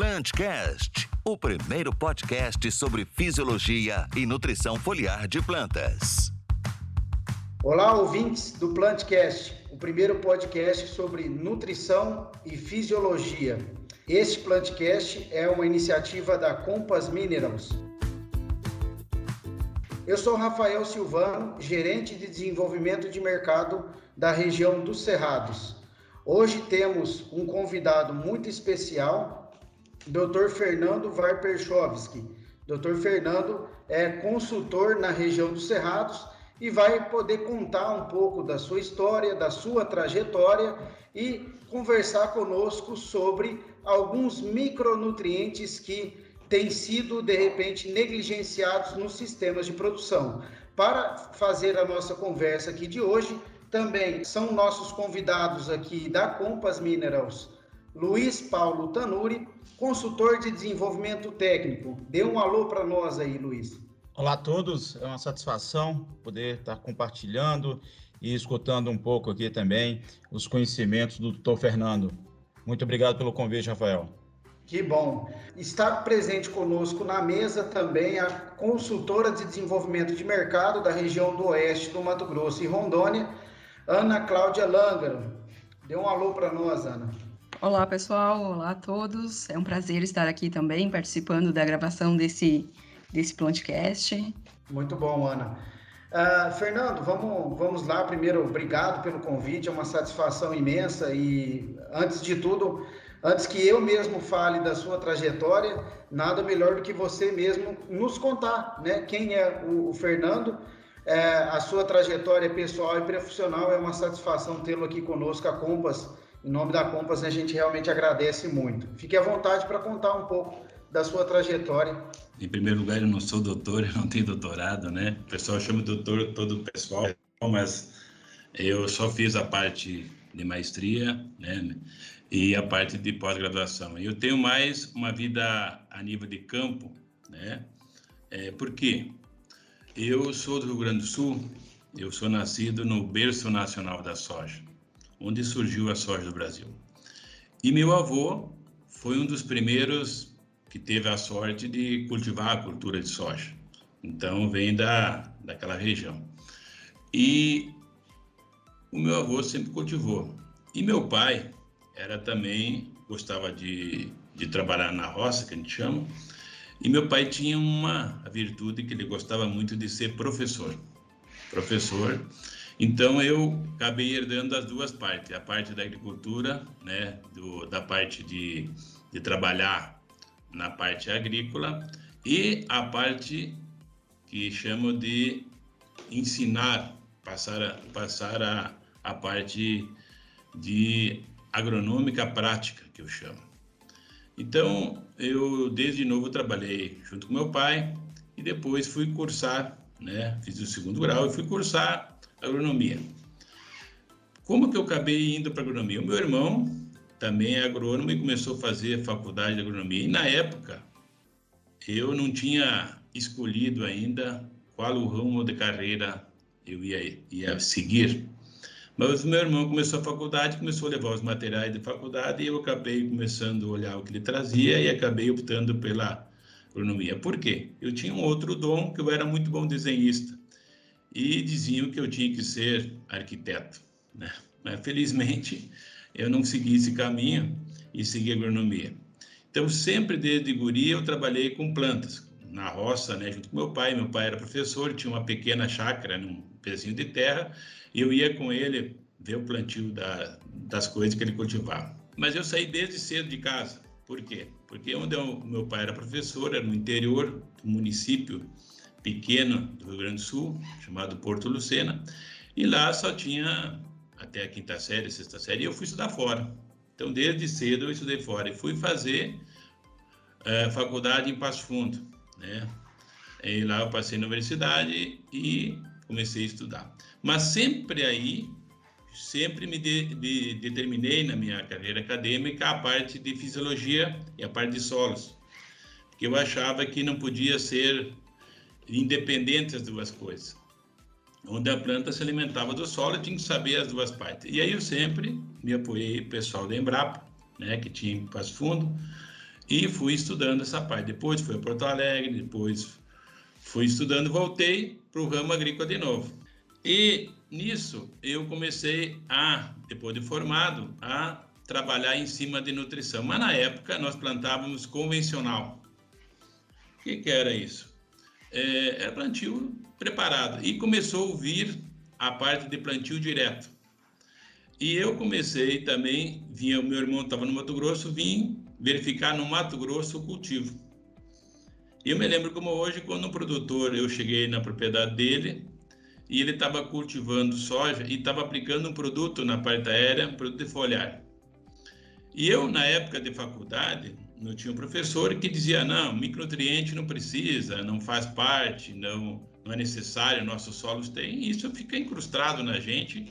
Plantcast, o primeiro podcast sobre fisiologia e nutrição foliar de plantas. Olá, ouvintes do Plantcast, o primeiro podcast sobre nutrição e fisiologia. Este Plantcast é uma iniciativa da Compass Minerals. Eu sou Rafael Silvano, gerente de desenvolvimento de mercado da região dos Cerrados. Hoje temos um convidado muito especial, Dr. Fernando Warperchowski. Dr. Fernando é consultor na região dos Cerrados e vai poder contar um pouco da sua história, da sua trajetória e conversar conosco sobre alguns micronutrientes que têm sido, de repente, negligenciados nos sistemas de produção. Para fazer a nossa conversa aqui de hoje, também são nossos convidados aqui da Compass Minerals, Luiz Paulo Tanuri, consultor de desenvolvimento técnico. Dê um alô para nós aí, Luiz. Olá a todos, é uma satisfação poder estar compartilhando e escutando um pouco aqui também os conhecimentos do Dr. Fernando. Muito obrigado pelo convite, Rafael. Que bom. Está presente conosco na mesa também a consultora de desenvolvimento de mercado da região do Oeste do Mato Grosso e Rondônia, Ana Cláudia Langaro. Dê um alô para nós, Ana. Olá, pessoal. Olá a todos. É um prazer estar aqui também participando da gravação desse podcast. Muito bom, Ana. Fernando, vamos lá. Primeiro, obrigado pelo convite, é uma satisfação imensa e, antes de tudo, antes que eu mesmo fale da sua trajetória, nada melhor do que você mesmo nos contar, né? Quem é o Fernando, a sua trajetória pessoal e profissional. É uma satisfação tê-lo aqui conosco, a Compass. Em nome da Compass, a gente realmente agradece muito. Fique à vontade para contar um pouco da sua trajetória. Em primeiro lugar, eu não sou doutor, eu não tenho doutorado, né? O pessoal chama de doutor todo o pessoal, mas eu só fiz a parte de maestria, né? E a parte de pós-graduação. Eu tenho mais uma vida a nível de campo, né? Por quê? Eu sou do Rio Grande do Sul, eu sou nascido no berço nacional da soja, onde surgiu a soja do Brasil. E meu avô foi um dos primeiros que teve a sorte de cultivar a cultura de soja. Então, vem daquela região. E o meu avô sempre cultivou. E meu pai gostava de trabalhar na roça, que a gente chama. E meu pai tinha uma virtude que ele gostava muito de ser professor. Então, eu acabei herdando as duas partes. A parte da agricultura, né, da parte de trabalhar na parte agrícola e a parte que chamo de ensinar, passar a parte de agronômica prática, que eu chamo. Então, eu desde novo trabalhei junto com meu pai e depois fui cursar, né, fiz o segundo grau e fui cursar agronomia. Como que eu acabei indo para agronomia? O meu irmão também é agrônomo e começou a fazer a faculdade de agronomia. E na época, eu não tinha escolhido ainda qual o rumo de carreira eu ia seguir. Mas o meu irmão começou a faculdade, começou a levar os materiais de faculdade e eu acabei começando a olhar o que ele trazia e acabei optando pela agronomia. Por quê? Eu tinha um outro dom, que eu era muito bom desenhista. E diziam que eu tinha que ser arquiteto, né? Mas, felizmente, eu não segui esse caminho e segui a agronomia. Então, sempre desde guria eu trabalhei com plantas, na roça, né, junto com meu pai. Meu pai era professor, tinha uma pequena chácara, num pedacinho de terra, e eu ia com ele ver o plantio das coisas que ele cultivava. Mas eu saí desde cedo de casa. Por quê? Porque onde o meu pai era professor, era no interior do município pequeno do Rio Grande do Sul, chamado Porto Lucena, e lá só tinha até a quinta série, sexta série, e eu fui estudar fora. Então, desde cedo eu estudei fora e fui fazer faculdade em Passo Fundo, né? E lá eu passei na universidade e comecei a estudar. Mas sempre me determinei na minha carreira acadêmica a parte de fisiologia e a parte de solos, porque eu achava que não podia ser independente as duas coisas. Onde a planta se alimentava do solo, eu tinha que saber as duas partes. E aí eu sempre me apoiei no pessoal da Embrapa, né, que tinha em Passo Fundo, e fui estudando essa parte. Depois fui a Porto Alegre, depois fui estudando, voltei para o ramo agrícola de novo. E nisso eu comecei depois de formado, a trabalhar em cima de nutrição. Mas na época nós plantávamos convencional. O que era isso? Era plantio preparado. E começou a vir a parte de plantio direto. E eu comecei também, o meu irmão estava no Mato Grosso, vim verificar no Mato Grosso o cultivo. E eu me lembro como hoje, quando um produtor, eu cheguei na propriedade dele, e ele estava cultivando soja e estava aplicando um produto na parte aérea, um produto de foliar. E eu, na época de faculdade, não tinha um professor que dizia, não, micronutriente não precisa, não faz parte, não é necessário, nossos solos têm. E isso fica incrustado na gente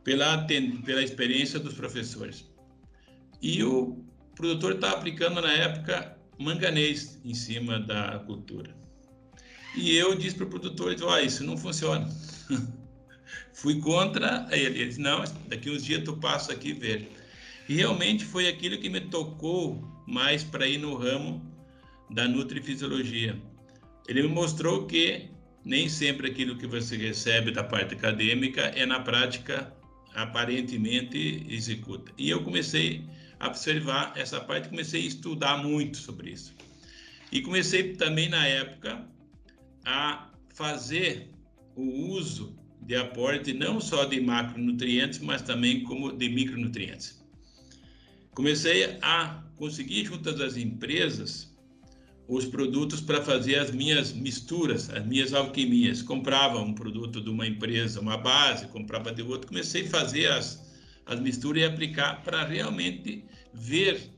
pela experiência dos professores. E o produtor estava aplicando, na época, manganês em cima da cultura. E eu disse para o produtor, isso não funciona. Fui contra ele. Ele disse, não, daqui uns dias tu passa aqui ver. E realmente foi aquilo que me tocou mais para ir no ramo da nutrifisiologia. Ele me mostrou que nem sempre aquilo que você recebe da parte acadêmica é na prática aparentemente executa. E eu comecei a observar essa parte, comecei a estudar muito sobre isso. E comecei também na época a fazer o uso de aporte não só de macronutrientes, mas também como de micronutrientes. Comecei a conseguir junto das empresas os produtos para fazer as minhas misturas, as minhas alquimias. Comprava um produto de uma empresa, uma base, comprava de outro, comecei a fazer as misturas e aplicar para realmente ver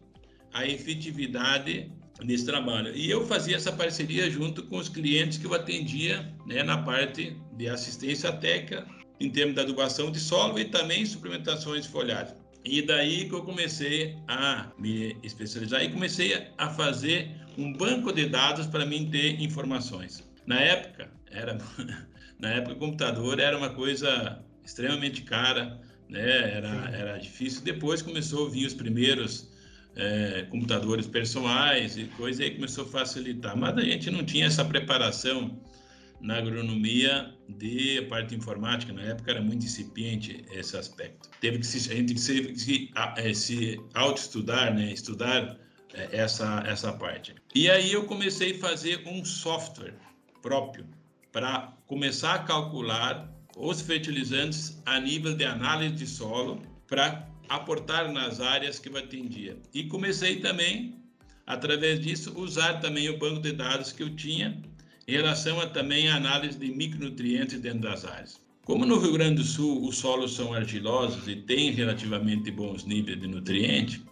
a efetividade nesse trabalho. E eu fazia essa parceria junto com os clientes que eu atendia, né, na parte de assistência técnica, em termos da adubação de solo e também suplementações foliares. E daí que eu comecei a me especializar e comecei a fazer um banco de dados para mim ter informações. Na época, o computador era uma coisa extremamente cara, né? Era difícil. Depois começou a vir os primeiros computadores pessoais e coisa, aí começou a facilitar. Mas a gente não tinha essa preparação na agronomia de parte informática. Na época era muito incipiente esse aspecto. A gente teve que se autoestudar, né? Estudar essa parte. E aí eu comecei a fazer um software próprio para começar a calcular os fertilizantes a nível de análise de solo para aportar nas áreas que eu atendia. E comecei também, através disso, usar também o banco de dados que eu tinha em relação também à análise de micronutrientes dentro das áreas. Como no Rio Grande do Sul os solos são argilosos e têm relativamente bons níveis de nutrientes,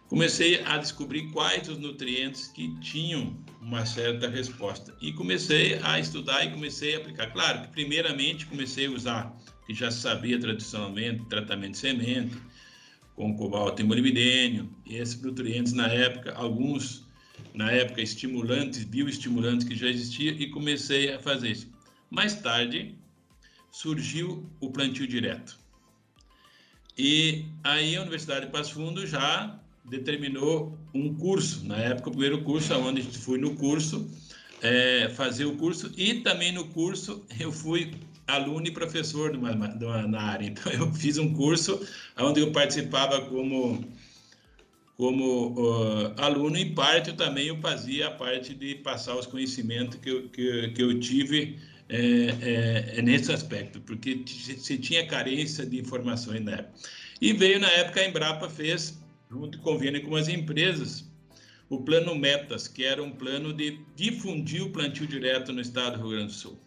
comecei a descobrir quais os nutrientes que tinham uma certa resposta. E comecei a estudar e comecei a aplicar. Claro que primeiramente comecei a usar, que já sabia tradicionalmente, tratamento de semente, com cobalto e molibdênio, e esses nutrientes na época, alguns na época estimulantes, bioestimulantes que já existiam, e comecei a fazer isso. Mais tarde surgiu o plantio direto. E aí a Universidade de Passo Fundo já determinou um curso, na época o primeiro curso, onde fui no curso, fazer o curso, e também no curso eu fui aluno e professor na área. Então eu fiz um curso onde eu participava como aluno, e parte também eu fazia a parte de passar os conhecimentos que eu tive nesse aspecto, porque se tinha carência de informações na época. E veio na época a Embrapa fez, junto com convênio com as empresas, o Plano Metas, que era um plano de difundir o plantio direto no estado do Rio Grande do Sul,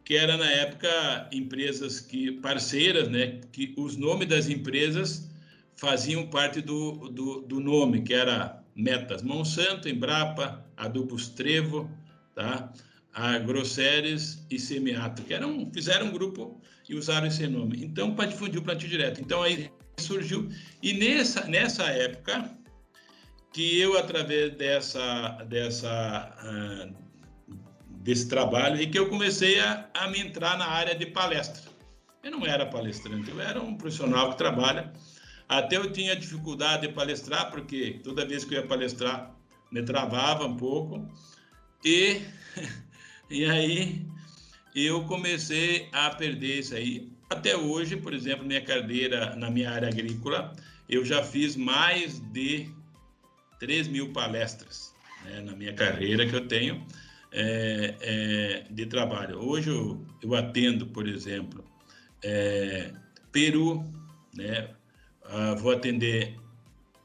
que era na época empresas parceiras, né, que os nomes das empresas faziam parte do nome, que era Metas, Monsanto, Embrapa, Adubos Trevo, tá? Agroceres e Semiato, que fizeram um grupo e usaram esse nome. Então, para difundir o plantio direto. Então, aí surgiu. E nessa época, que eu, através desse trabalho, e que eu comecei a me entrar na área de palestra. Eu não era palestrante, eu era um profissional que trabalha Até eu tinha dificuldade de palestrar, porque toda vez que eu ia palestrar, me travava um pouco. E aí eu comecei a perder isso aí. Até hoje, por exemplo, minha carreira na minha área agrícola, eu já fiz mais de 3.000 palestras, né, na minha carreira que eu tenho de trabalho. Hoje eu atendo, por exemplo, Peru, né? Vou atender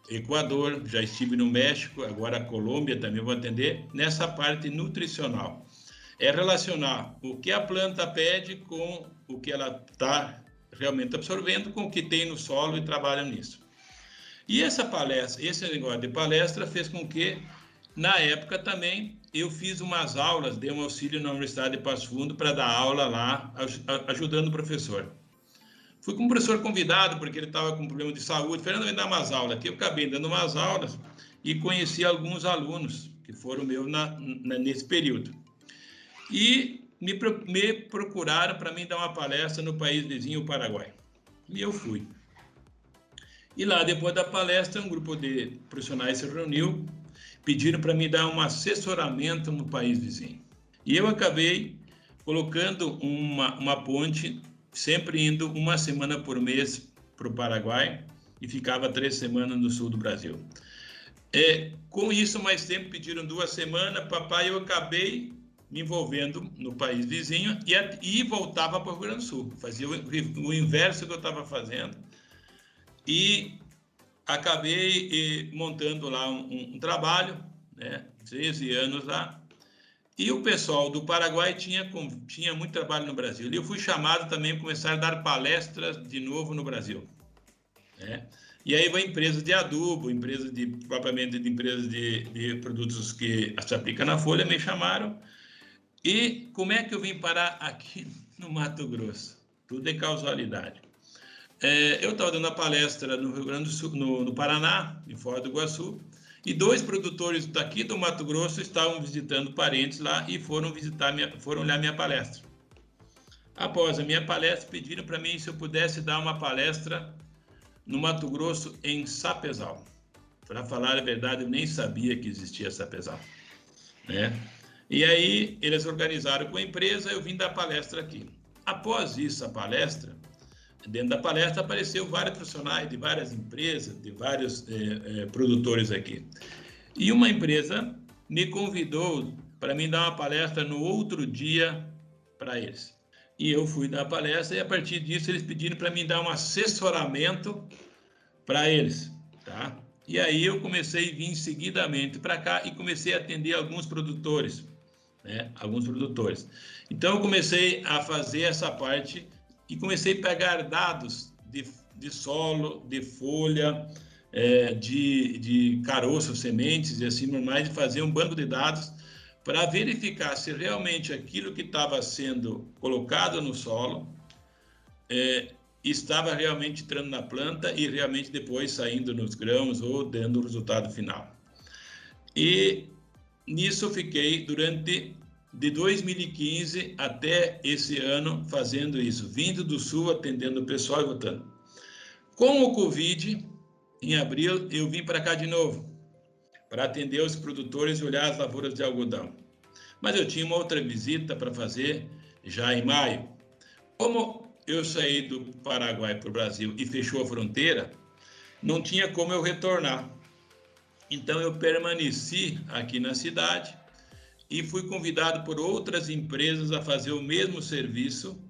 Equador, já estive no México, agora a Colômbia também vou atender, nessa parte nutricional. É relacionar o que a planta pede com o que ela está realmente absorvendo, com o que tem no solo, e trabalham nisso. E essa palestra, esse negócio de palestra fez com que, na época também, eu fiz umas aulas, dei um auxílio na Universidade de Passo Fundo para dar aula lá, ajudando o professor. Fui com um professor convidado, porque ele estava com problema de saúde. Fernando, vem dar umas aulas aqui. Eu acabei dando umas aulas e conheci alguns alunos que foram meus nesse período. E me procuraram para mim dar uma palestra no país vizinho, o Paraguai. E eu fui. E lá, depois da palestra, um grupo de profissionais se reuniu, pediram para mim dar um assessoramento no país vizinho. E eu acabei colocando uma ponte, sempre indo uma semana por mês para o Paraguai e ficava 3 semanas no sul do Brasil. Com isso, mais tempo, pediram 2 semanas, papai, eu acabei me envolvendo no país vizinho e voltava para o Rio Grande do Sul. Fazia o inverso que eu estava fazendo e acabei montando lá um trabalho, né, 13 anos lá. E o pessoal do Paraguai tinha muito trabalho no Brasil. E eu fui chamado também para começar a dar palestras de novo no Brasil, né? E aí vai empresas de adubo, propriamente de empresas de produtos que se aplicam na folha, me chamaram. E como é que eu vim parar aqui no Mato Grosso? Tudo é causalidade. Eu estava dando a palestra no Rio Grande do Sul, no Paraná, em Foz do Iguaçu, e 2 produtores daqui do Mato Grosso estavam visitando parentes lá e foram olhar minha palestra. Após a minha palestra, pediram para mim se eu pudesse dar uma palestra no Mato Grosso, em Sapezal. Para falar a verdade, eu nem sabia que existia Sapezal, né? E aí eles organizaram com a empresa, eu vim dar palestra aqui. Após isso, a palestra, dentro da palestra apareceu vários profissionais de várias empresas, de vários produtores aqui. E uma empresa me convidou para mim dar uma palestra no outro dia para eles. E eu fui dar a palestra e a partir disso eles pediram para mim dar um assessoramento para eles, tá? E aí eu comecei a vir seguidamente para cá e comecei a atender alguns produtores, né? Alguns produtores. Então eu comecei a fazer essa parte e comecei a pegar dados de solo, de folha, de caroço, sementes e assim normais, de fazer um banco de dados para verificar se realmente aquilo que estava sendo colocado no solo estava realmente entrando na planta e realmente depois saindo nos grãos ou dando o resultado final. E nisso eu fiquei de 2015 até esse ano fazendo isso, vindo do Sul, atendendo o pessoal e voltando. Com o Covid, em abril, eu vim para cá de novo, para atender os produtores e olhar as lavouras de algodão. Mas eu tinha uma outra visita para fazer já em maio. Como eu saí do Paraguai para o Brasil e fechou a fronteira, não tinha como eu retornar. Então eu permaneci aqui na cidade e fui convidado por outras empresas a fazer o mesmo serviço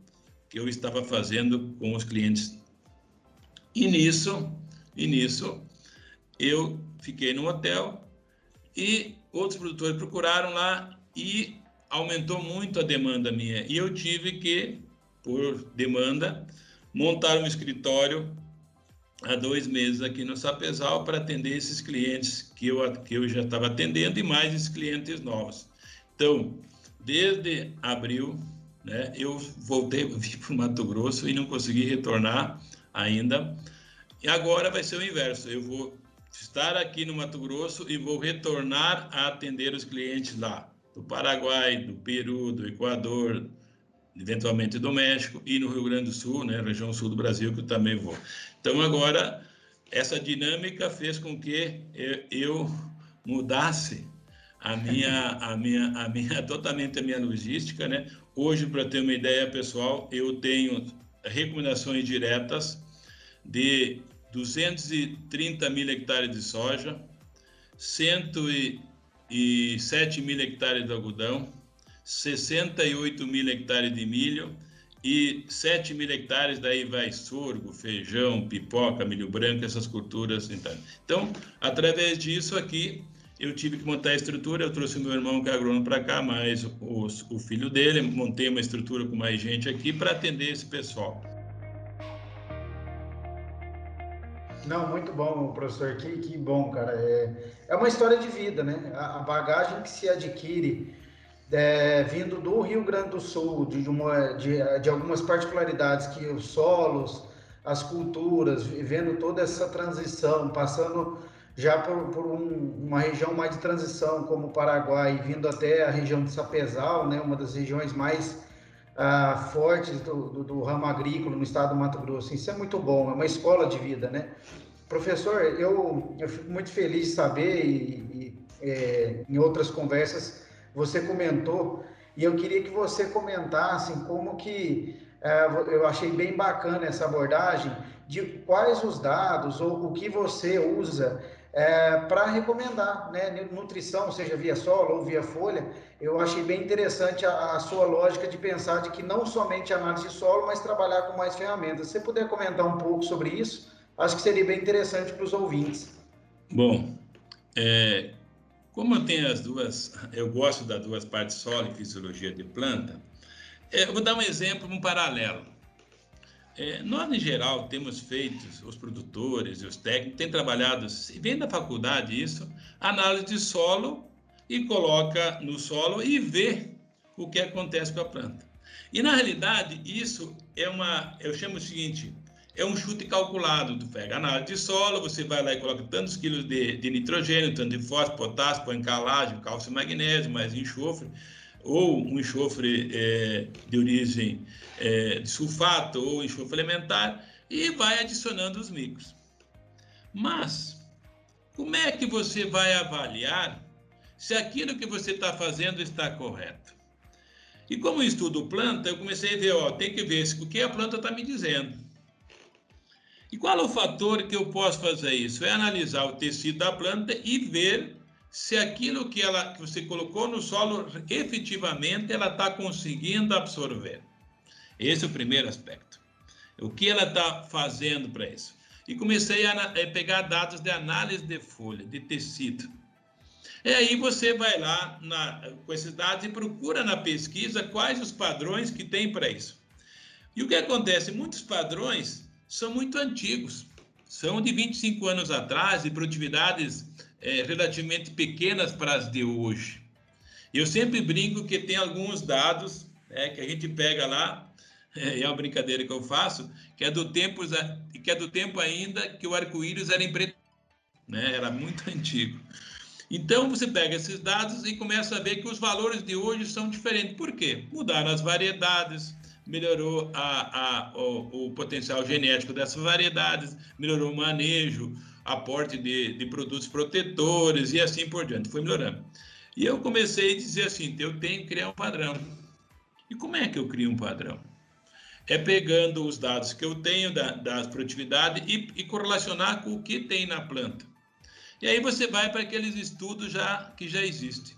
que eu estava fazendo com os clientes. E nisso eu fiquei no hotel e outros produtores procuraram lá e aumentou muito a demanda minha. E eu tive que, por demanda, montar um escritório há 2 meses aqui no Sapezal para atender esses clientes que eu já estava atendendo e mais esses clientes novos. Então, desde abril, né, eu vim para o Mato Grosso e não consegui retornar ainda. E agora vai ser o inverso. Eu vou estar aqui no Mato Grosso e vou retornar a atender os clientes lá, do Paraguai, do Peru, do Equador, eventualmente do México e no Rio Grande do Sul, né, região sul do Brasil, que eu também vou. Então, agora, essa dinâmica fez com que eu mudasse totalmente a minha logística, né? Hoje, para ter uma ideia, pessoal, eu tenho recomendações diretas de 230 mil hectares de soja, 107 mil hectares de algodão, 68 mil hectares de milho e 7 mil hectares, daí vai sorgo, feijão, pipoca, milho branco, essas culturas. Então, através disso aqui, eu tive que montar a estrutura, eu trouxe o meu irmão que é agrônomo para cá, mais o filho dele, montei uma estrutura com mais gente aqui para atender esse pessoal. Não, muito bom, professor, que bom, cara. É uma história de vida, né? A bagagem que se adquire vindo do Rio Grande do Sul, de algumas particularidades que os solos, as culturas, vendo toda essa transição, passando já por uma região mais de transição, como o Paraguai, vindo até a região de Sapezal, né, uma das regiões mais fortes do ramo agrícola no estado do Mato Grosso. Isso é muito bom, é uma escola de vida, né? Professor, eu fico muito feliz de saber, em outras conversas você comentou, e eu queria que você comentasse como que eu achei bem bacana essa abordagem, de quais os dados ou o que você usa para recomendar, né, nutrição, seja via solo ou via folha. Eu achei bem interessante a sua lógica de pensar de que não somente análise de solo, mas trabalhar com mais ferramentas. Se você puder comentar um pouco sobre isso, acho que seria bem interessante para os ouvintes. Bom, como eu tenho eu gosto das duas partes, solo e fisiologia de planta, eu vou dar um exemplo, um paralelo. Nós, em geral, temos feito, os produtores e os técnicos têm trabalhado, vem da faculdade isso, análise de solo e coloca no solo e vê o que acontece com a planta. E, na realidade, isso eu chamo o seguinte, é um chute calculado. Tu pega a análise de solo, você vai lá e coloca tantos quilos de nitrogênio, tanto de fósforo, potássio, põe calagem, cálcio e magnésio, mais enxofre, ou um enxofre de origem de sulfato ou enxofre elementar, e vai adicionando os micros. Mas, como é que você vai avaliar se aquilo que você está fazendo está correto? E como eu estudo planta, eu comecei a ver, tem que ver o que a planta está me dizendo. E qual é o fator que eu posso fazer isso? É analisar o tecido da planta e ver se aquilo que você colocou no solo, efetivamente, ela está conseguindo absorver. Esse é o primeiro aspecto. O que ela está fazendo para isso? E comecei a pegar dados de análise de folha, de tecido. E aí você vai lá com esses dados e procura na pesquisa quais os padrões que tem para isso. E o que acontece? Muitos padrões são muito antigos. São de 25 anos atrás, de produtividades relativamente pequenas para as de hoje. Eu sempre brinco que tem alguns dados que a gente pega lá, é uma brincadeira que eu faço, que é do tempo ainda que o arco-íris era em preto, né? Era muito antigo. Então, você pega esses dados e começa a ver que os valores de hoje são diferentes. Por quê? Mudaram as variedades, melhorou o potencial genético dessas variedades, melhorou o manejo, aporte de produtos protetores e assim por diante, foi melhorando. E eu comecei a dizer assim, eu tenho que criar um padrão. E como é que eu crio um padrão? É pegando os dados que eu tenho da produtividade e correlacionar com o que tem na planta. E aí você vai para aqueles estudos que já existem.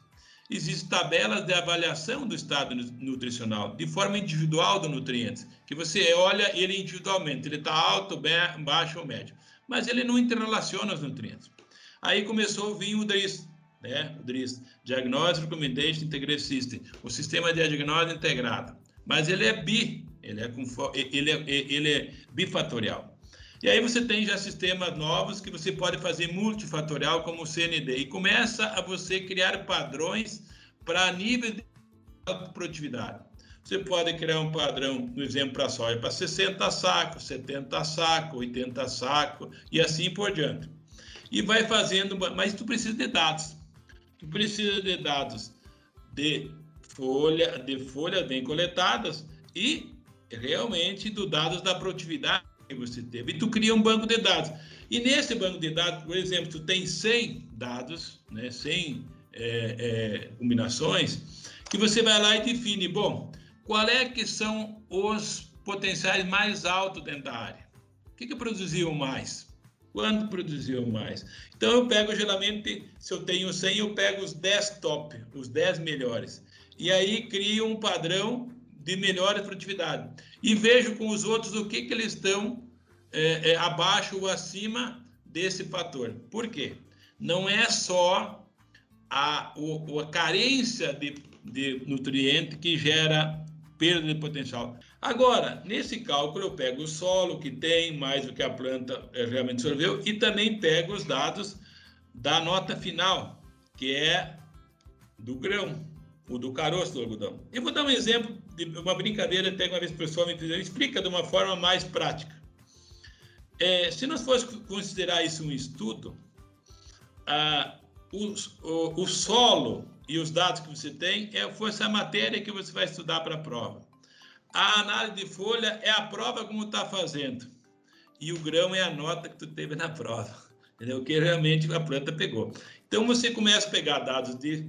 Existem tabelas de avaliação do estado nutricional, de forma individual do nutriente, que você olha ele individualmente, ele está alto, baixo ou médio, mas ele não interrelaciona os nutrientes. Aí começou a vir o DRIS, né? O DRIS, Diagnostic Recommendation Integrated System, o sistema de diagnóstico integrado, mas ele é bifatorial. E aí você tem já sistemas novos que você pode fazer multifatorial, como o CND, e começa a você criar padrões para nível de produtividade. Você pode criar um padrão, no exemplo para a soja, para 60 sacos, 70 sacos, 80 sacos, e assim por diante. E vai fazendo, mas tu precisa de dados. Tu precisa de dados de folhas bem coletadas e realmente dos dados da produtividade você teve. E tu cria um banco de dados. E nesse banco de dados, por exemplo, tu tem 100 dados, né, 100 combinações, que você vai lá e define, bom, qual é que são os potenciais mais altos dentro da área? O que produziu mais? Quando produziu mais? Então, eu pego, geralmente, se eu tenho 100, eu pego os 10 top, os 10 melhores. E aí, crio um padrão de melhor produtividade. E vejo com os outros o que eles estão abaixo ou acima desse fator. Por quê? Não é só a carência de nutriente que gera perda de potencial. Agora, nesse cálculo, eu pego o solo que tem, mais o que a planta realmente absorveu, e também pego os dados da nota final, que é do grão, ou do caroço do algodão. Eu vou dar um exemplo de uma brincadeira, até uma vez o pessoal me explica de uma forma mais prática. Se nós fôssemos considerar isso um estudo, o solo e os dados que você tem fosse a matéria que você vai estudar para a prova. A análise de folha é a prova como está fazendo. E o grão é a nota que tu teve na prova. Entendeu? Que realmente a planta pegou. Então, você começa a pegar dados de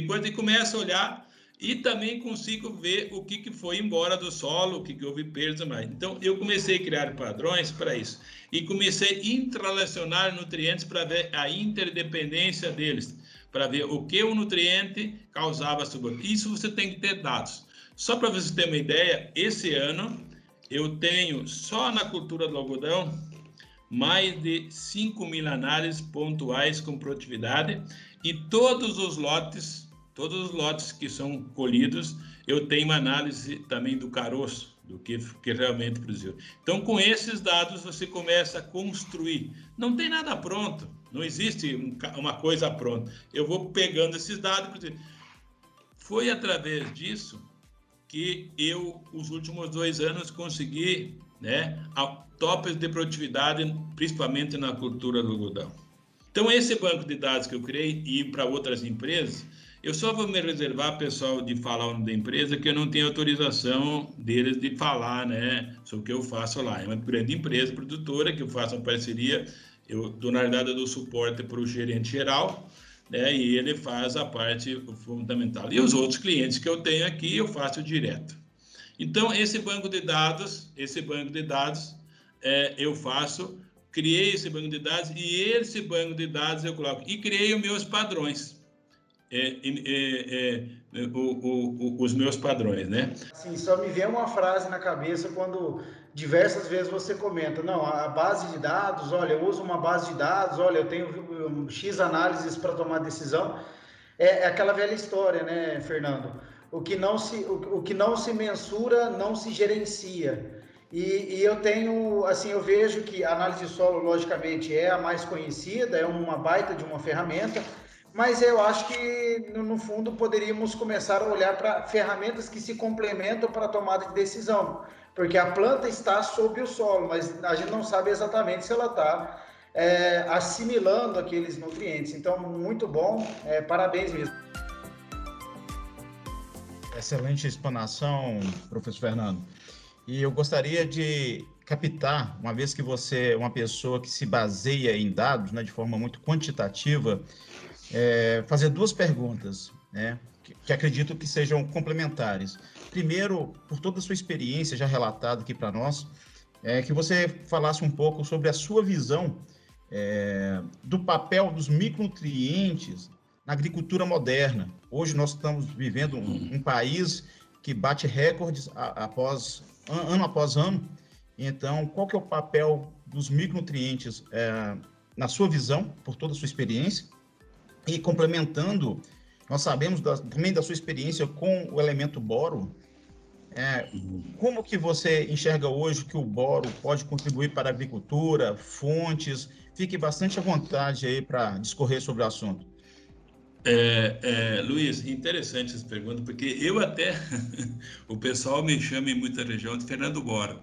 coisa e começa a olhar e também consigo ver o que foi embora do solo, o que houve perda mais. Então, eu comecei a criar padrões para isso. E comecei a interrelacionar nutrientes para ver a interdependência deles, para ver o que o nutriente causava sobre. Isso você tem que ter dados. Só para você ter uma ideia, esse ano eu tenho, só na cultura do algodão, mais de 5.000 análises pontuais com produtividade e todos os lotes que são colhidos, eu tenho uma análise também do caroço, do que realmente produziu. Então, com esses dados, você começa a construir. Não tem nada pronto, não existe uma coisa pronta. Eu vou pegando esses dados. Foi através disso que eu, os últimos 2 anos, consegui, tops de produtividade, principalmente na cultura do algodão. Então, esse banco de dados que eu criei e para outras empresas, eu só vou me reservar, pessoal, de falar o nome da empresa, que eu não tenho autorização deles de falar, sobre o que eu faço lá. É uma grande empresa produtora que eu faço uma parceria, na verdade, eu dou suporte para o gerente geral, e ele faz a parte fundamental. E os outros clientes que eu tenho aqui, eu faço direto. Então, esse banco de dados, eu faço, criei esse banco de dados e esse banco de dados eu coloco. E criei os meus padrões. Os meus padrões, Assim, só me vem uma frase na cabeça quando diversas vezes você comenta, não, a base de dados, olha, eu uso uma base de dados, olha, eu tenho X análises para tomar decisão. É aquela velha história, né, Fernando? O que não se mensura, não se gerencia. E eu tenho, assim, eu vejo que a análise de solo, logicamente, é a mais conhecida, é uma baita de uma ferramenta, mas eu acho que, no fundo, poderíamos começar a olhar para ferramentas que se complementam para a tomada de decisão, porque a planta está sob o solo, mas a gente não sabe exatamente se ela está assimilando aqueles nutrientes. Então, muito bom, parabéns mesmo. Excelente explanação, professor Fernando. E eu gostaria de captar, uma vez que você é uma pessoa que se baseia em dados, de forma muito quantitativa, fazer 2 perguntas, que acredito que sejam complementares. Primeiro, por toda a sua experiência já relatada aqui para nós, que você falasse um pouco sobre a sua visão do papel dos micronutrientes na agricultura moderna. Hoje nós estamos vivendo um país que bate recordes ano após ano. Então, qual que é o papel dos micronutrientes na sua visão, por toda a sua experiência? E complementando, nós sabemos também da sua experiência com o elemento boro. Como que você enxerga hoje que o boro pode contribuir para a agricultura, fontes? Fique bastante à vontade aí para discorrer sobre o assunto. Luiz, interessante essa pergunta, porque eu até, o pessoal me chama em muita região de Fernando Boro,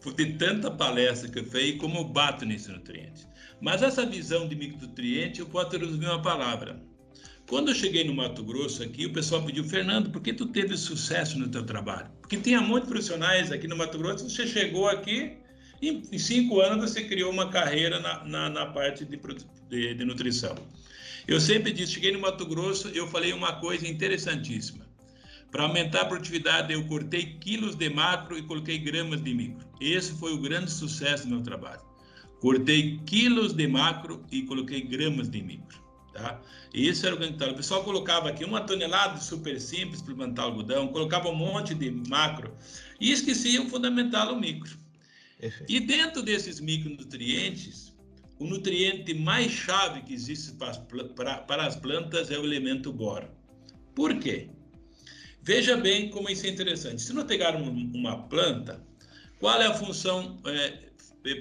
por ter tanta palestra que eu fiz e como eu bato nesse nutriente. Mas essa visão de micronutriente eu posso resumir uma palavra: Quando eu cheguei no Mato Grosso aqui, o pessoal pediu, Fernando, por que tu teve sucesso no teu trabalho? Porque tinha muitos profissionais aqui no Mato Grosso, você chegou aqui, em 5 anos você criou uma carreira na parte de nutrição. Eu sempre disse, cheguei no Mato Grosso, eu falei uma coisa interessantíssima. Para aumentar a produtividade, eu cortei quilos de macro e coloquei gramas de micro. Esse foi o grande sucesso do meu trabalho. Cortei quilos de macro e coloquei gramas de micro. Tá? Esse era o grande trabalho. O pessoal colocava aqui 1 tonelada de super simples para plantar algodão, colocava um monte de macro e esquecia o fundamental, o micro. Perfeito. E dentro desses micronutrientes, o nutriente mais chave que existe para as plantas é o elemento boro. Por quê? Veja bem como isso é interessante. Se nós pegarmos uma planta, qual é a função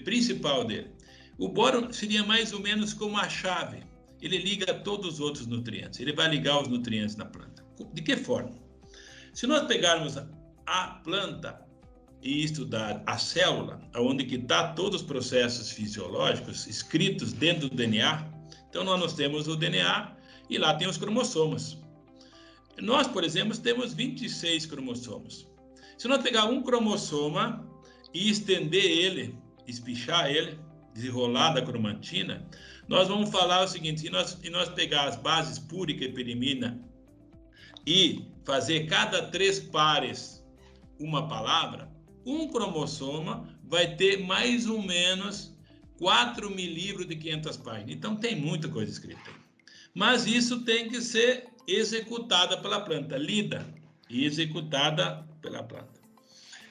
principal dele? O boro seria mais ou menos como a chave. Ele liga todos os outros nutrientes. Ele vai ligar os nutrientes na planta. De que forma? Se nós pegarmos a planta e estudar a célula, onde que está todos os processos fisiológicos escritos dentro do DNA, então nós temos o DNA e lá tem os cromossomos. Nós, por exemplo, temos 26 cromossomos. Se nós pegar um cromossoma e estender ele, espichar ele, desenrolar da cromatina, nós vamos falar o seguinte, se nós pegar as bases púrica e perimina e fazer cada 3 pares uma palavra, um cromossoma vai ter mais ou menos 4 mil livros de 500 páginas. Então tem muita coisa escrita aí. Mas isso tem que ser executada pela planta, lida e executada pela planta.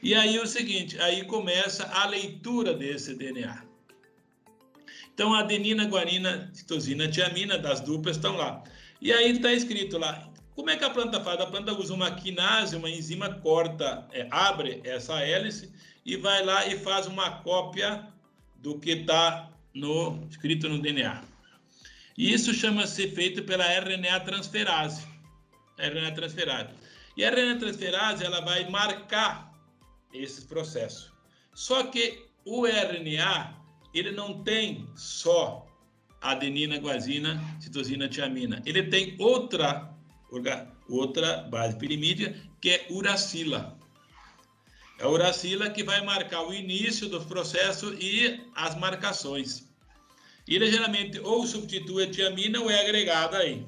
E aí o seguinte, aí começa a leitura desse DNA. Então, a adenina, guanina, citosina, tiamina, das duplas estão lá. E aí está escrito lá, como é que a planta faz? A planta usa uma quinase, uma enzima, corta, abre essa hélice e vai lá e faz uma cópia do que está escrito no DNA. E isso chama-se feito pela RNA transferase. E a RNA transferase, ela vai marcar esse processo. Só que o RNA, ele não tem só adenina, guanina, citosina, tiamina. Ele tem outra base pirimídia, que é uracila. É a uracila que vai marcar o início do processo e as marcações. Ele geralmente ou substitui a tiamina ou é agregada aí.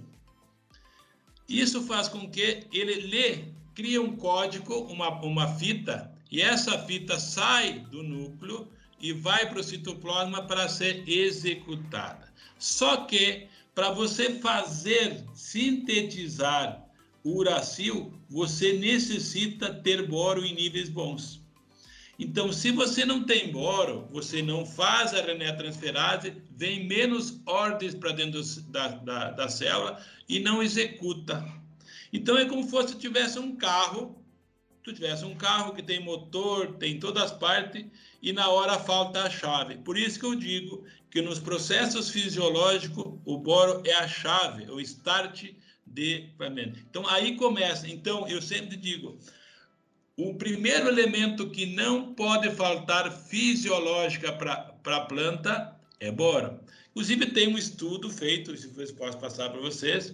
Isso faz com que ele cria um código, uma fita, e essa fita sai do núcleo e vai para o citoplasma para ser executada. Só que, para você sintetizar o uracil, você necessita ter boro em níveis bons. Então, se você não tem boro, você não faz a RNA transferase, vem menos ordens para dentro da célula e não executa. Então, é como se você tivesse um carro, que tem motor, tem todas as partes, e na hora falta a chave. Por isso que eu digo que nos processos fisiológicos, o boro é a chave, o start de fermento. Então, aí começa. Então, eu sempre digo, o primeiro elemento que não pode faltar fisiológica para a planta é boro. Inclusive, tem um estudo feito, se eu posso passar para vocês,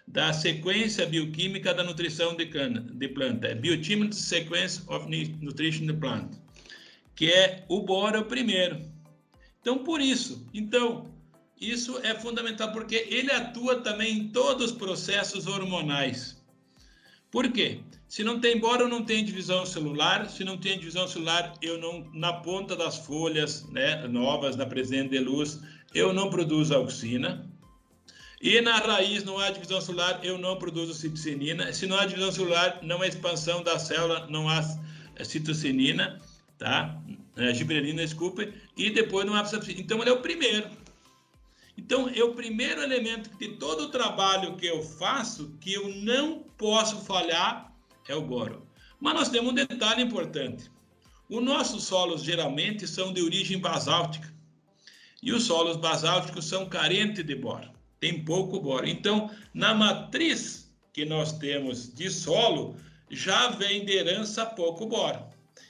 da sequência bioquímica da nutrição de planta. Biochemical Sequence of Nutrition de Plant, que é o boro primeiro. Então, por isso. Então, isso é fundamental, porque ele atua também em todos os processos hormonais. Por quê? Se não tem boro, não tem divisão celular. Se não tem divisão celular, na ponta das folhas, novas, na presença de luz, eu não produzo auxina. E na raiz não há divisão celular, eu não produzo citocinina. Se não há divisão celular, não há expansão da célula, não há citocinina, tá? Gibberellina, desculpe. E depois não há... Então, ele é o primeiro. Então, é o primeiro elemento de todo o trabalho que eu faço, que eu não posso falhar, é o boro. Mas nós temos um detalhe importante. Os nossos solos, geralmente, são de origem basáltica. E os solos basálticos são carentes de boro. Tem pouco boro. Então, na matriz que nós temos de solo, já vem de herança pouco boro.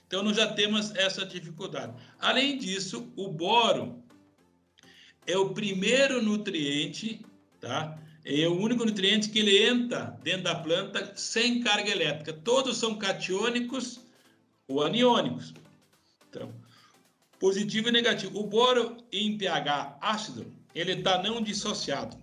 Então, nós já temos essa dificuldade. Além disso, o boro é o primeiro nutriente, tá? é o único nutriente que ele entra dentro da planta sem carga elétrica. Todos são catiônicos ou aniônicos. Então, positivo e negativo. O boro em pH ácido, ele está não dissociado.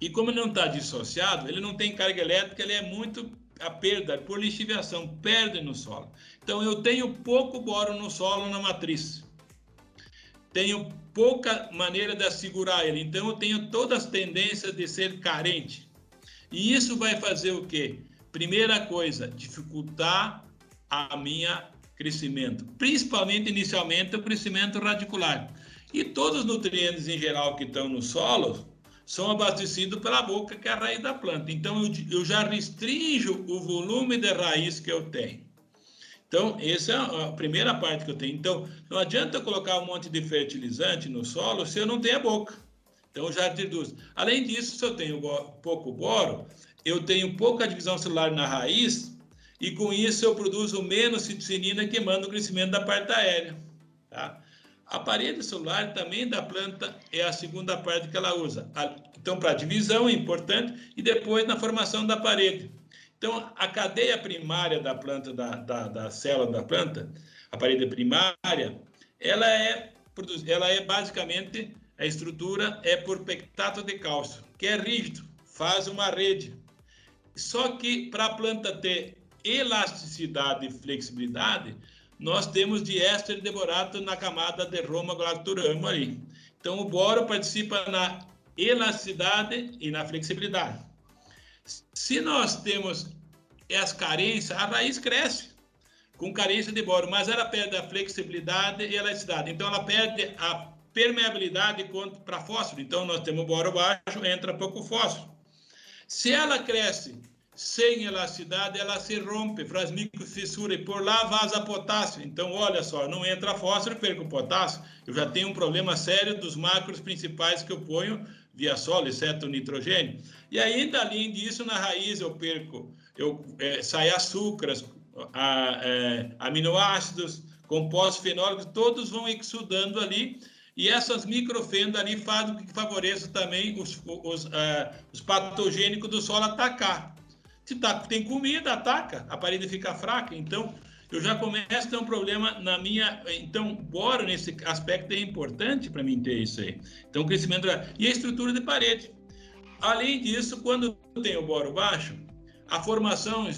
E como ele não está dissociado, ele não tem carga elétrica, ele é muito a perda por lixiviação, perde no solo. Então, eu tenho pouco boro no solo, na matriz. Tenho pouca maneira de assegurar ele. Então, eu tenho todas as tendências de ser carente. E isso vai fazer o quê? Primeira coisa, dificultar a minha crescimento. Principalmente, inicialmente, o crescimento radicular. E todos os nutrientes, em geral, que estão no solo, são abastecidos pela boca, que é a raiz da planta. Então, eu já restringo o volume de raiz que eu tenho. Então, essa é a primeira parte que eu tenho. Então, não adianta eu colocar um monte de fertilizante no solo se eu não tenho a boca. Então, já reduz. Além disso, se eu tenho pouco boro, eu tenho pouca divisão celular na raiz e, com isso, eu produzo menos citocinina, que manda o crescimento da parte aérea. Tá? A parede celular também da planta é a segunda parte que ela usa. Então, para a divisão é importante e depois na formação da parede. Então, a cadeia primária da planta, da célula da planta, a parede primária, ela é basicamente, a estrutura é por pectato de cálcio, que é rígido, faz uma rede. Só que para a planta ter elasticidade e flexibilidade, nós temos diéster de borato na camada de roma-galacturamo ali. Então, o boro participa na elasticidade e na flexibilidade. Se nós temos as carências, a raiz cresce com carência de boro, mas ela perde a flexibilidade e a elasticidade. Então, ela perde a permeabilidade para fósforo. Então, nós temos boro baixo, entra pouco fósforo. Se ela cresce sem elasticidade, ela se rompe, faz microfissura e por lá vaza potássio. Então, olha só, não entra fósforo, perco potássio. Eu já tenho um problema sério dos macros principais que eu ponho via solo, exceto o nitrogênio. E ainda, além disso, na raiz eu perco, sai açúcares, aminoácidos, compostos fenólicos, todos vão exudando ali. E essas microfendas ali fazem que favoreçam também os patogênicos do solo atacar. Se tem comida, ataca, a parede fica fraca. Então, eu já começo a ter um problema na minha... Então, boro nesse aspecto é importante para mim ter isso aí. Então, o crescimento... E a estrutura de parede. Além disso, quando eu tenho boro baixo, a formação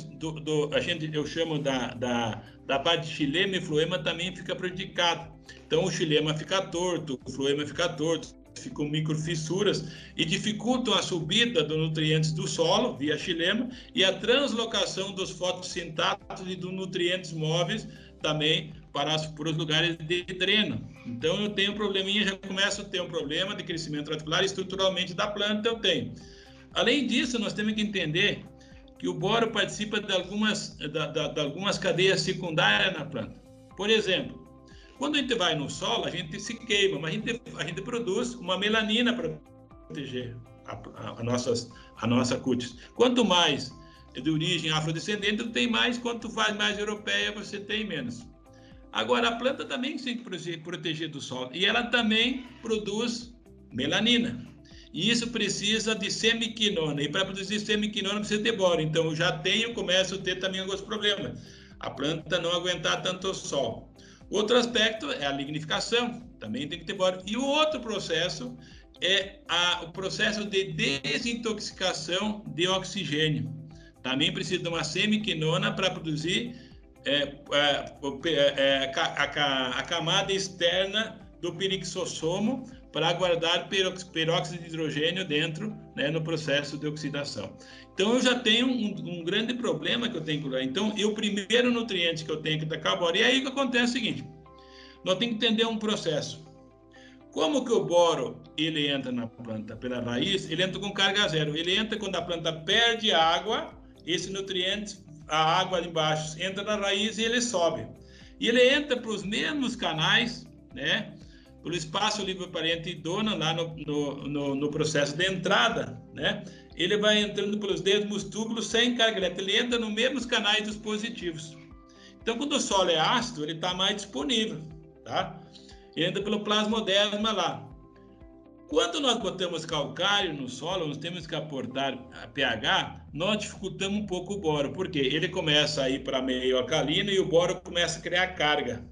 eu chamo da parte de xilema e floema também fica prejudicada. Então, o xilema fica torto, o floema fica torto, ficam microfissuras e dificultam a subida dos nutrientes do solo via xilema e a translocação dos fotossintáticos e dos nutrientes móveis também para os lugares de dreno. Então, eu tenho um probleminha, já começo a ter um problema de crescimento radicular estruturalmente da planta, eu tenho. Além disso, nós temos que entender que o boro participa de algumas cadeias secundárias na planta. Por exemplo, quando a gente vai no solo, a gente se queima, mas a gente produz uma melanina para proteger a nossa cutis. Quanto mais de origem afrodescendente, tem mais, quanto faz mais europeia, você tem menos. Agora, a planta também tem que proteger do sol, e ela também produz melanina. E isso precisa de semiquinona, e para produzir semiquinona precisa ter boro. Então, eu começo a ter também alguns problemas. A planta não aguentar tanto sol. Outro aspecto é a lignificação, também tem que ter boro. E o outro processo é o processo de desintoxicação de oxigênio. Também precisa de uma semiquinona para produzir a camada externa do pirixossomo para guardar peróxido de hidrogênio dentro, né, no processo de oxidação. Então, eu já tenho um grande problema que eu tenho que olhar. Então, o primeiro nutriente que eu tenho que tacar boro. E aí o que acontece é o seguinte, nós temos que entender um processo. Como que o boro, ele entra na planta pela raiz, ele entra com carga zero. Ele entra quando a planta perde água, esse nutriente, a água embaixo, entra na raiz e ele sobe. E ele entra para os mesmos canais, né? Pelo espaço livre-parenquidona, lá no processo de entrada, né? Ele vai entrando pelos dedos túbulos sem carga elétrica, ele entra nos mesmos canais dos positivos. Então, quando o solo é ácido, ele está mais disponível, tá? Ele entra pelo plasmodesma lá. Quando nós botamos calcário no solo, nós temos que aportar pH, nós dificultamos um pouco o boro, porque ele começa a ir para meio alcalino e o boro começa a criar carga.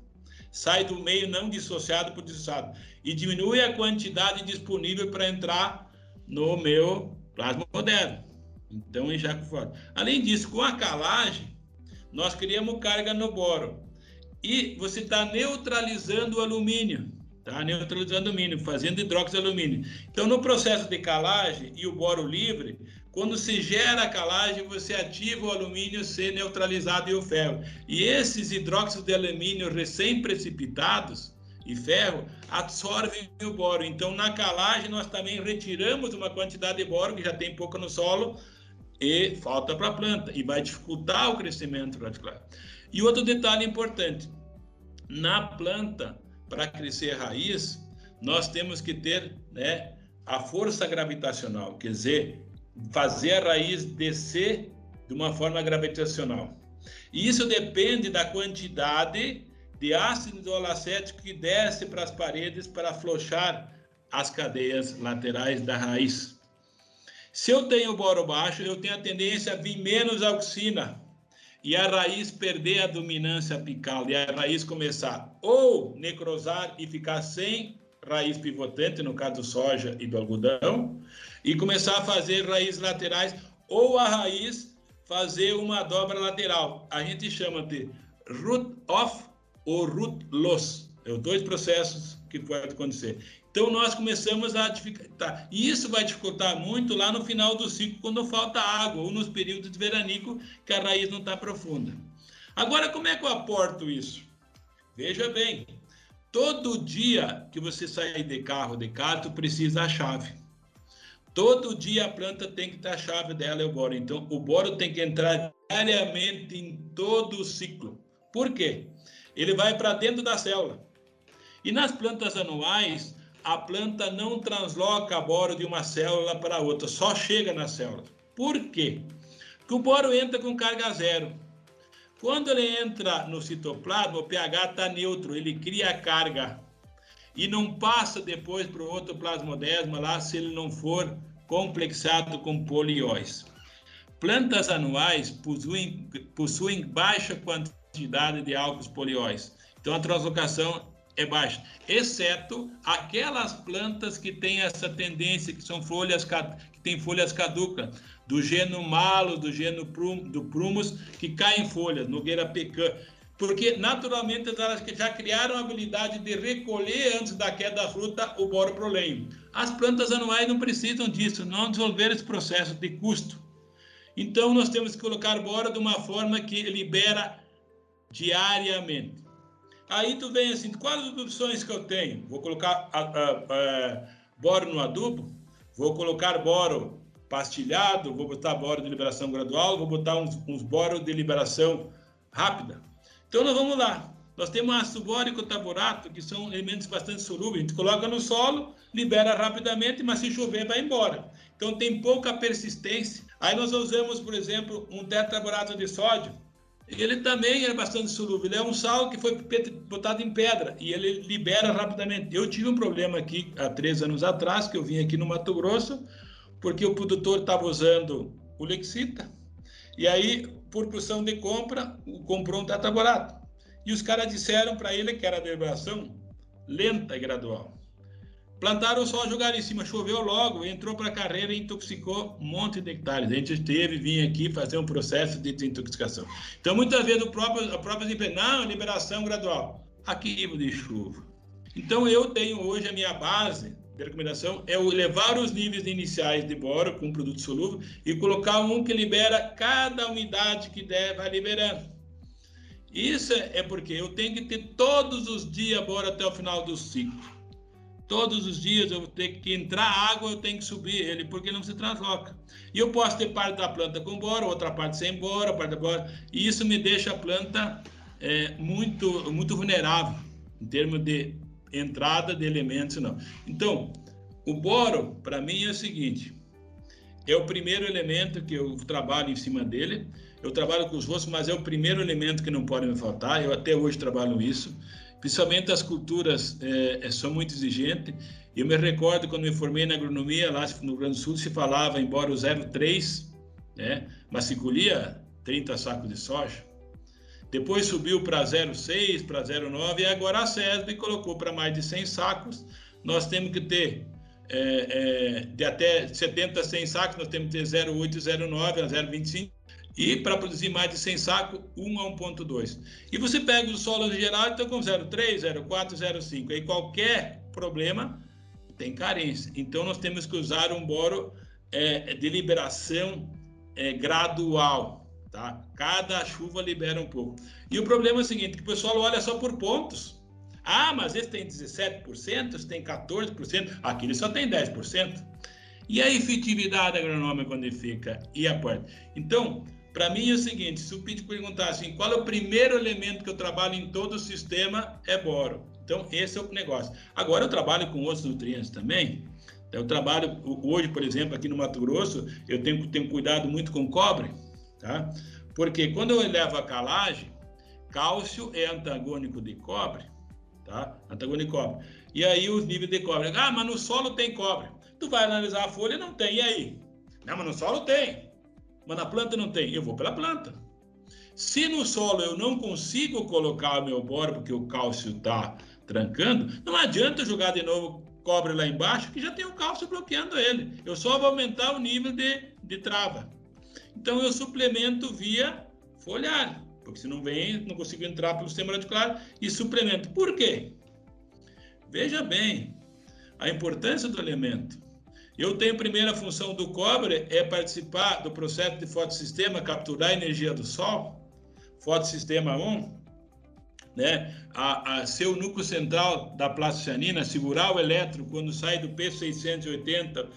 Sai do meio não dissociado por dissociado e diminui a quantidade disponível para entrar no meu plasma moderno. Então, ejaco fora. Além disso, com a calagem, nós criamos carga no boro e você está neutralizando o alumínio. Tá neutralizando o alumínio, fazendo hidróxido de alumínio. Então, no processo de calagem e o boro livre, quando se gera a calagem, você ativa o alumínio ser neutralizado e o ferro. E esses hidróxidos de alumínio recém-precipitados e ferro absorvem o boro. Então, na calagem, nós também retiramos uma quantidade de boro, que já tem pouco no solo, e falta para a planta, e vai dificultar o crescimento radicular. E outro detalhe importante, na planta, para crescer raiz, nós temos que ter, né, a força gravitacional, quer dizer, fazer a raiz descer de uma forma gravitacional. E isso depende da quantidade de ácido isolacético que desce para as paredes para afrouxar as cadeias laterais da raiz. Se eu tenho boro baixo, eu tenho a tendência a vir menos auxina, e a raiz perder a dominância apical, e a raiz começar ou necrosar e ficar sem raiz pivotante, no caso do soja e do algodão, e começar a fazer raízes laterais, ou a raiz fazer uma dobra lateral. A gente chama de root off ou root loss. É os dois processos que pode acontecer. Então, nós começamos a dificultar. E isso vai dificultar muito lá no final do ciclo, quando falta água, ou nos períodos de veranico, que a raiz não está profunda. Agora, como é que eu aporto isso? Veja bem, todo dia que você sair de carro, tu precisa da chave. Todo dia a planta tem que ter a chave dela, é o boro. Então, o boro tem que entrar diariamente em todo o ciclo. Por quê? Ele vai para dentro da célula. E nas plantas anuais, a planta não transloca boro de uma célula para outra, só chega na célula. Por quê? Porque o boro entra com carga zero. Quando ele entra no citoplasma, o pH está neutro, ele cria carga. E não passa depois para o outro plasmodesma lá, se ele não for complexado com polióis. Plantas anuais possuem baixa quantidade de álcools polióis. Então, a translocação é baixa, exceto aquelas plantas que têm essa tendência, que são folhas, que têm folhas caducas, do gênero malo, do gênero do prumus, que caem folhas, nogueira pecan, porque naturalmente elas já criaram a habilidade de recolher antes da queda da fruta o boro prolênio. As plantas anuais não precisam disso, não desenvolveram esse processo de custo. Então nós temos que colocar boro de uma forma que libera diariamente. Aí tu vem assim, quais as opções que eu tenho? Vou colocar boro no adubo, vou colocar boro pastilhado, vou botar boro de liberação gradual, vou botar uns boros de liberação rápida. Então nós vamos lá. Nós temos ácido bórico e taburato, que são elementos bastante solúveis. A gente coloca no solo, libera rapidamente, mas se chover vai embora. Então tem pouca persistência. Aí nós usamos, por exemplo, um tetraborato de sódio. Ele também é bastante solúvel. Ele é um sal que foi botado em pedra e ele libera rapidamente. Eu tive um problema aqui há 3 anos atrás, que eu vim aqui no Mato Grosso, porque o produtor estava usando o Lexita, e aí, por pressão de compra, comprou um tetraborato. E os caras disseram para ele que era de liberação lenta e gradual. Plantaram só, jogaram em cima, choveu logo, entrou para a carreira e intoxicou um monte de hectares. A gente teve, vir aqui fazer um processo de desintoxicação. Então, muitas vezes, a própria empresa, não, liberação gradual. Aqui, de chuva. Então, eu tenho hoje a minha base de recomendação, é elevar os níveis iniciais de boro com produto solúvel e colocar um que libera cada unidade que der, vai liberando. Isso é porque eu tenho que ter todos os dias boro até o final do ciclo. Todos os dias eu tenho que entrar água, eu tenho que subir ele, porque não se transloca. E eu posso ter parte da planta com boro, outra parte sem boro, parte da boro, e isso me deixa a planta muito, muito vulnerável, em termos de entrada de elementos, não. Então, o boro, para mim, é o seguinte, é o primeiro elemento que eu trabalho em cima dele, eu trabalho com os outros, mas é o primeiro elemento que não pode me faltar, eu até hoje trabalho isso, Principalmente as culturas são muito exigentes. Eu me recordo, quando me formei na agronomia, lá no Rio Grande do Sul, se falava, embora o 0,3, né, mas se colhia 30 sacos de soja. Depois subiu para 0,6, para 0,9, e agora a SESB colocou para mais de 100 sacos. Nós temos que ter, de até 70 a 100 sacos, nós temos que ter 0,8, 0,9, 0,25. E para produzir mais de 100 sacos, 1 a 1,2. E você pega os solos em geral, então com 0,3, 0,4, 0,5. Aí qualquer problema tem carência. Então nós temos que usar um boro de liberação gradual. Tá? Cada chuva libera um pouco. E o problema é o seguinte, que o pessoal olha só por pontos. Ah, mas esse tem 17%, esse tem 14%, aquele só tem 10%. E a efetividade agronômica onde fica? E a parte? Então, para mim é o seguinte, se o Pete perguntar assim, qual é o primeiro elemento que eu trabalho em todo o sistema, é boro. Então, esse é o negócio. Agora, eu trabalho com outros nutrientes também. Eu trabalho, hoje, por exemplo, aqui no Mato Grosso, eu tenho cuidado muito com cobre, tá? Porque quando eu elevo a calagem, cálcio é antagônico de cobre, tá? Antagônico de cobre. E aí, os níveis de cobre. Ah, mas no solo tem cobre. Tu vai analisar a folha e não tem. E aí? Não, mas no solo tem. Mas na planta não tem. Eu vou pela planta. Se no solo eu não consigo colocar o meu boro porque o cálcio está trancando, não adianta eu jogar de novo cobre lá embaixo, que já tem o cálcio bloqueando ele. Eu só vou aumentar o nível de trava. Então eu suplemento via foliar, porque se não vem, não consigo entrar pelo sistema radicular e suplemento. Por quê? Veja bem a importância do elemento. Eu tenho a primeira função do cobre, é participar do processo de fotossistema, capturar a energia do sol, fotossistema 1, né? Ser o núcleo central da plasticianina, segurar o elétron quando sai do P680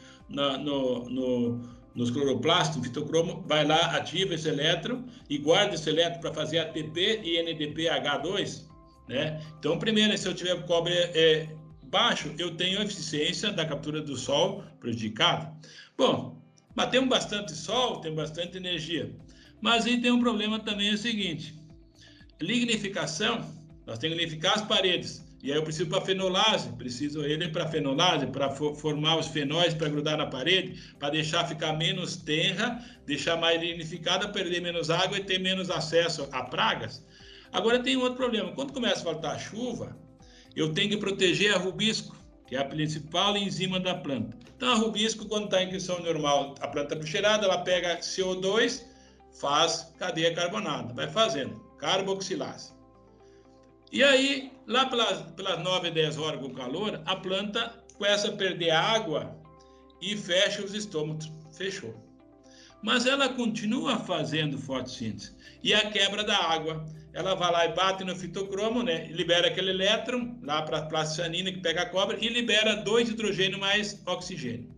nos cloroplastos, o fitocromo vai lá, ativa esse elétron e guarda esse elétron para fazer ATP e NDPH2, né? Então, primeiro, se eu tiver cobre baixo, eu tenho a eficiência da captura do sol prejudicada. Bom, mas temos bastante sol, temos bastante energia. Mas aí tem um problema também, é o seguinte, lignificação, nós temos que lignificar as paredes. E aí eu preciso para fenolase, preciso ele para fenolase, para formar os fenóis para grudar na parede, para deixar ficar menos tenra, deixar mais lignificada, perder menos água e ter menos acesso a pragas. Agora tem um outro problema, quando começa a faltar chuva, eu tenho que proteger a rubisco, que é a principal enzima da planta. Então a rubisco, quando está em condição normal, a planta puxeirada, ela pega CO2, faz cadeia carbonada, vai fazendo carboxilase. E aí, lá pelas 9, 10 horas com calor, a planta começa a perder água e fecha os estômatos. Fechou. Mas ela continua fazendo fotossíntese. E a quebra da água, ela vai lá e bate no fitocromo, né? Libera aquele elétron lá para a plasticianina que pega a cobre e libera 2 hidrogênio mais oxigênio.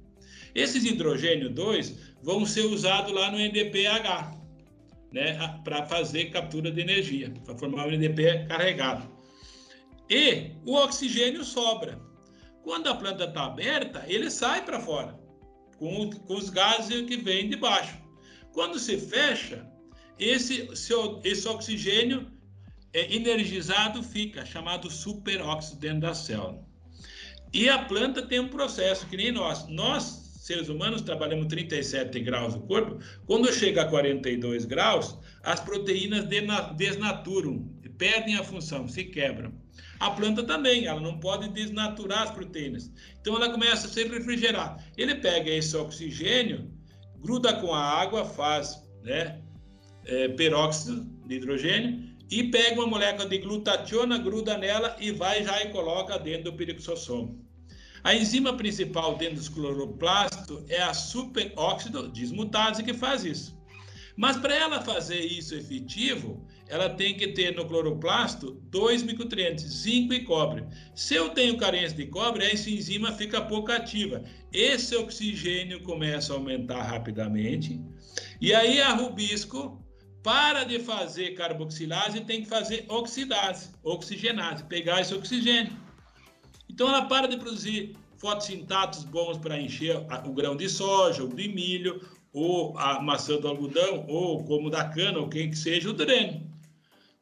Esses hidrogênio 2 vão ser usados lá no NDPH, né, para fazer captura de energia, para formar o NDP carregado. E o oxigênio sobra. Quando a planta está aberta, ele sai para fora, com os gases que vêm de baixo. Quando se fecha, esse oxigênio energizado fica, chamado superóxido dentro da célula. E a planta tem um processo que nem nós. Nós, seres humanos, trabalhamos 37 graus do corpo. Quando chega a 42 graus, as proteínas desnaturam, perdem a função, se quebram. A planta também, ela não pode desnaturar as proteínas. Então ela começa a se refrigerar. Ele pega esse oxigênio, gruda com a água, faz, né, peróxido de hidrogênio, e pega uma molécula de glutationa, gruda nela e vai já e coloca dentro do peroxissomo. A enzima principal dentro dos cloroplastos é a superóxido dismutase que faz isso. Mas para ela fazer isso efetivo, ela tem que ter no cloroplasto 2 micronutrientes, zinco e cobre. Se eu tenho carência de cobre, essa enzima fica pouco ativa. Esse oxigênio começa a aumentar rapidamente. E aí a rubisco para de fazer carboxilase e tem que fazer oxidase, oxigenase, pegar esse oxigênio. Então ela para de produzir fotossintatos bons para encher o grão de soja, ou de milho, ou a maçã do algodão, ou como da cana, ou quem que seja, o dreno.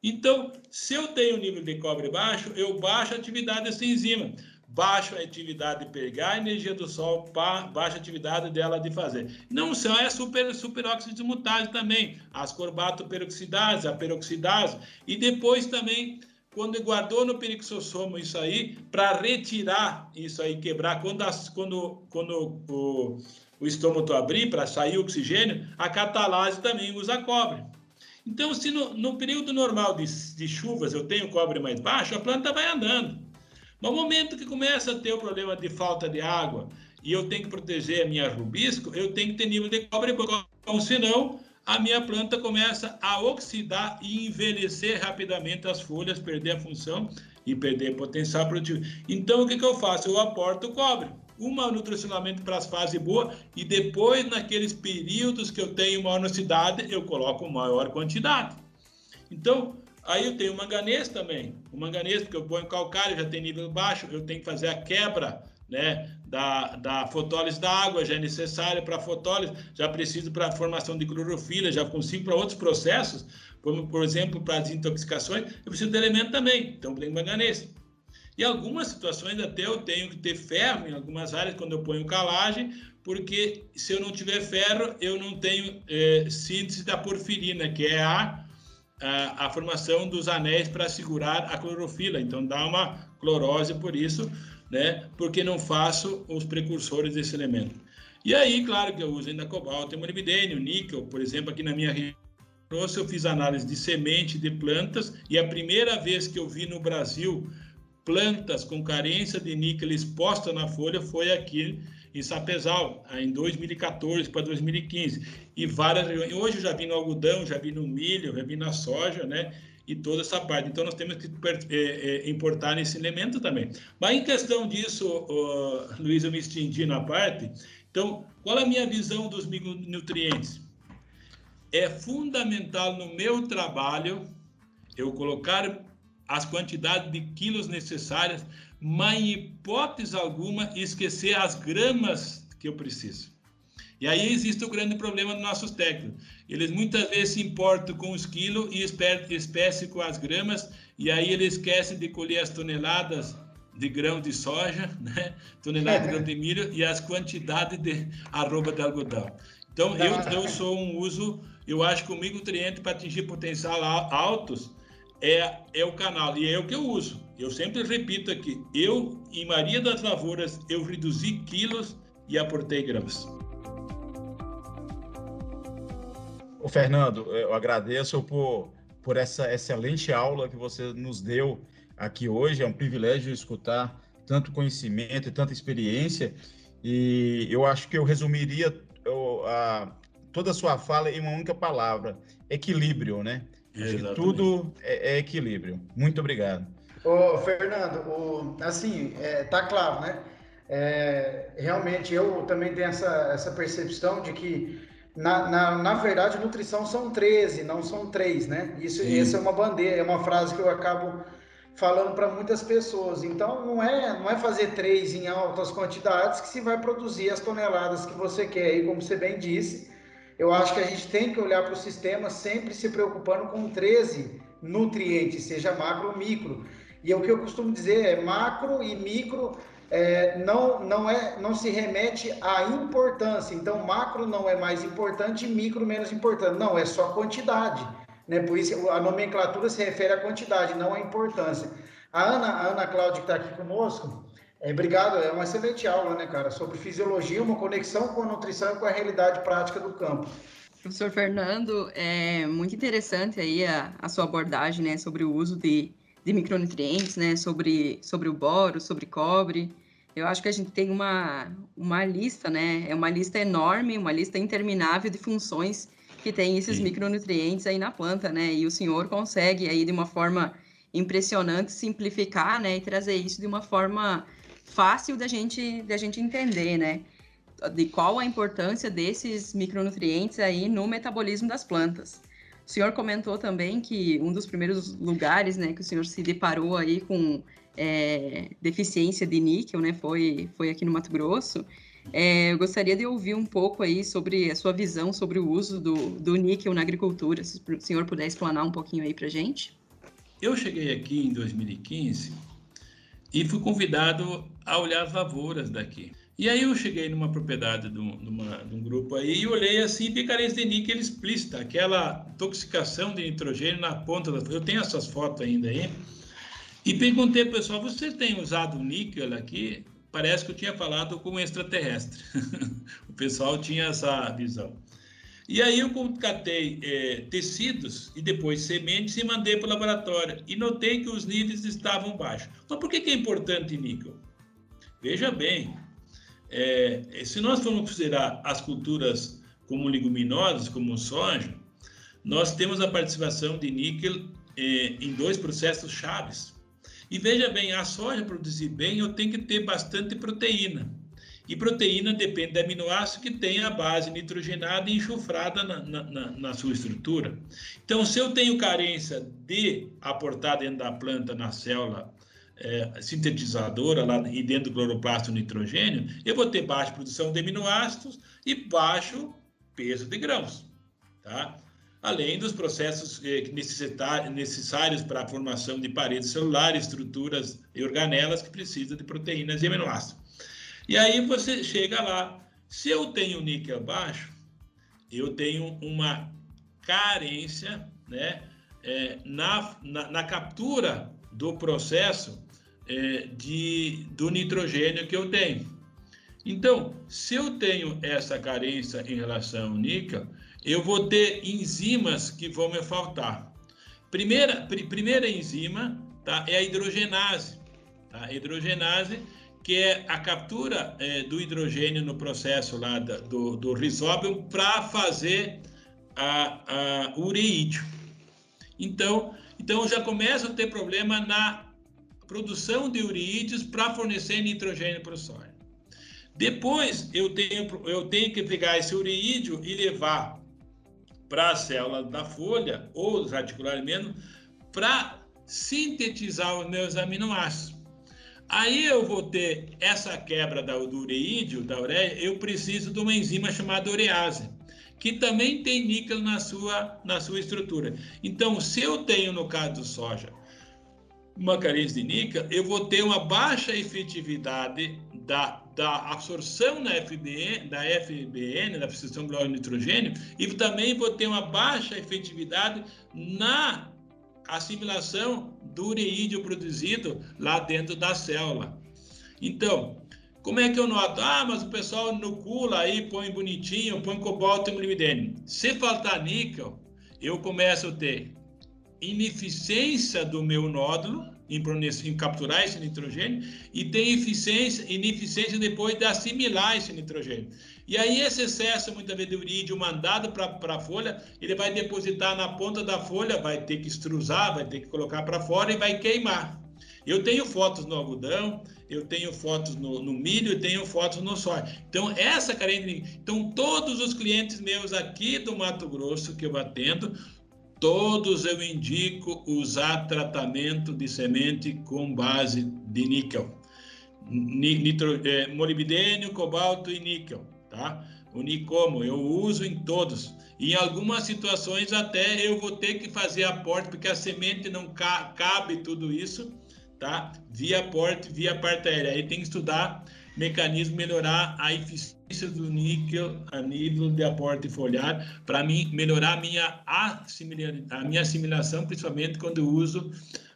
Então, se eu tenho nível de cobre baixo, eu baixo a atividade dessa enzima. Baixo a atividade de pegar a energia do sol, baixa a atividade dela de fazer. Não só é superóxido desmutase também, ascorbato peroxidase, a peroxidase, e depois também, quando guardou no perixossomo isso aí, para retirar isso aí, quebrar, quando o estômago abrir, para sair o oxigênio, a catalase também usa cobre. Então, se no período normal de chuvas eu tenho cobre mais baixo, a planta vai andando. No momento que começa a ter o problema de falta de água e eu tenho que proteger a minha rubisco, eu tenho que ter nível de cobre bom, senão a minha planta começa a oxidar e envelhecer rapidamente as folhas, perder a função e perder potencial produtivo. Então, o que eu faço? Eu aporto cobre. Nutricionamento para as fases boas e depois, naqueles períodos que eu tenho maior necessidade, eu coloco maior quantidade. Então, aí eu tenho o manganês também. O manganês, porque eu ponho calcário, já tem nível baixo, eu tenho que fazer a quebra, né, da fotólise da água, já é necessário para a fotólise, já preciso para a formação de clorofila, já consigo para outros processos, como, por exemplo, para as intoxicações, eu preciso de elemento também, então eu tenho manganês. E algumas situações até eu tenho que ter ferro em algumas áreas quando eu ponho calagem, porque se eu não tiver ferro, eu não tenho síntese da porfirina, que é a formação dos anéis para segurar a clorofila. Então dá uma clorose por isso, né? Porque não faço os precursores desse elemento. E aí, claro que eu uso ainda cobalto e molibdênio, níquel, por exemplo, aqui na minha região, eu fiz análise de semente de plantas e a primeira vez que eu vi no Brasil plantas com carência de níquel exposta na folha foi aqui em Sapezal, em 2014 para 2015. E hoje eu já vi no algodão, já vi no milho, já vi na soja, né? E toda essa parte. Então, nós temos que importar esse elemento também. Mas em questão disso, Luiz, eu me estendi na parte. Então, qual é a minha visão dos micronutrientes? É fundamental no meu trabalho eu colocar as quantidades de quilos necessárias, mas em hipótese alguma esquecer as gramas que eu preciso. E aí existe o grande problema dos nossos técnicos. Eles muitas vezes se importam com os quilos e espécie com as gramas, e aí eles esquecem de colher as toneladas de grão de soja, né? Tonelada de grão de milho e as quantidades de arroba de algodão. Então, eu sou eu acho que o micronutriente para atingir potencial altos é o canal, e é o que eu uso. Eu sempre repito aqui, em Maria das Lavouras, eu reduzi quilos e aportei gramas. Ô, Fernando, eu agradeço por essa excelente aula que você nos deu aqui hoje. É um privilégio escutar tanto conhecimento e tanta experiência, e eu acho que eu resumiria toda a sua fala em uma única palavra: equilíbrio, né? Tudo é equilíbrio. Muito obrigado. Ô, Fernando, assim, tá claro, né? Realmente, eu também tenho essa percepção de que, na verdade, nutrição são 13, não são 3, né? Essa é uma bandeira, é uma frase que eu acabo falando para muitas pessoas. Então, não é fazer 3 em altas quantidades que se vai produzir as toneladas que você quer. E como você bem disse, eu acho que a gente tem que olhar para o sistema sempre se preocupando com 13 nutrientes, seja macro ou micro. E o que eu costumo dizer é macro e micro não se remete à importância. Então, macro não é mais importante e micro menos importante. Não, é só quantidade, né? Por isso a nomenclatura se refere à quantidade, não à importância. A Ana Cláudia, que está aqui conosco, obrigado, é uma excelente aula, né, cara? Sobre fisiologia, uma conexão com a nutrição e com a realidade prática do campo. Professor Fernando, é muito interessante aí a sua abordagem, né, sobre o uso de micronutrientes, né, sobre o boro, sobre cobre. Eu acho que a gente tem uma lista, né, é uma lista enorme, uma lista interminável de funções que tem esses micronutrientes aí na planta, né, e o senhor consegue aí de uma forma impressionante simplificar, né, e trazer isso de uma forma fácil da gente entender, né, de qual a importância desses micronutrientes aí no metabolismo das plantas. O senhor comentou também que um dos primeiros lugares, né, que o senhor se deparou aí com deficiência de níquel, né, foi aqui no Mato Grosso. Eu gostaria de ouvir um pouco aí sobre a sua visão sobre o uso do níquel na agricultura, se o senhor puder explanar um pouquinho aí para a gente. eu cheguei aqui em 2015 e fui convidado a olhar as lavouras daqui. E aí eu cheguei numa propriedade de um grupo aí e olhei assim, vi carência de níquel explícita, aquela intoxicação de nitrogênio na ponta da... Eu tenho essas fotos ainda aí. E perguntei para o pessoal, você tem usado níquel aqui? Parece que eu tinha falado com um extraterrestre. O pessoal tinha essa visão. E aí eu catei tecidos e depois sementes e mandei para o laboratório. E notei que os níveis estavam baixos. Mas por que é importante níquel? Veja bem, se nós formos considerar as culturas como leguminosas, como soja, nós temos a participação de níquel em 2 processos chaves. E veja bem, a soja produzir bem, eu tenho que ter bastante proteína. E proteína depende do aminoácido que tem a base nitrogenada e enxofrada na sua estrutura. Então, se eu tenho carência de aportar dentro da planta, na célula sintetizadora lá, e dentro do cloroplasto nitrogênio, eu vou ter baixa produção de aminoácidos e baixo peso de grãos, tá? Além dos processos necessários para a formação de paredes celulares, estruturas e organelas que precisam de proteínas e aminoácidos. E aí você chega lá, se eu tenho níquel baixo, eu tenho uma carência, né, na captura do processo do nitrogênio que eu tenho. Então, se eu tenho essa carência em relação ao níquel, eu vou ter enzimas que vão me faltar. Primeira enzima, tá, é a hidrogenase. Tá? A hidrogenase, que é a captura do hidrogênio no processo lá do rizóbio para fazer o ureídio. Então eu já começo a ter problema na produção de ureídeos para fornecer nitrogênio para o solo. Depois eu tenho que pegar esse ureídio e levar para a célula da folha, ou dos radiculares mesmo, para sintetizar os meus aminoácidos. Aí eu vou ter essa quebra do ureídio, da ureia, eu preciso de uma enzima chamada urease, que também tem níquel na sua estrutura. Então, se eu tenho, no caso do soja, uma carência de níquel, eu vou ter uma baixa efetividade da absorção da FBN, da fixação biológica de nitrogênio, e também vou ter uma baixa efetividade na assimilação do ureídio produzido lá dentro da célula. Então, como é que eu noto? Mas o pessoal inocula aí, põe bonitinho, põe cobalto e molibdênio. Se faltar níquel, eu começo a ter ineficiência do meu nódulo em capturar esse nitrogênio e tem ineficiência depois de assimilar esse nitrogênio. E aí esse excesso, muitas vezes, de ureídio mandado para a folha, ele vai depositar na ponta da folha, vai ter que extrusar, vai ter que colocar para fora e vai queimar. Eu tenho fotos no algodão, eu tenho fotos no milho, eu tenho fotos no soja. Então, essa carência... Então, todos os clientes meus aqui do Mato Grosso que eu atendo, todos eu indico usar tratamento de semente com base de níquel. Molibdênio, cobalto e níquel, tá? O Nicomo, eu uso em todos. E em algumas situações até eu vou ter que fazer aporte, porque a semente não cabe tudo isso, tá? Via aporte, via parte aérea. Aí tem que estudar mecanismo, melhorar a eficiência do níquel a nível de aporte foliar, para mim melhorar a minha assimilação, principalmente quando eu uso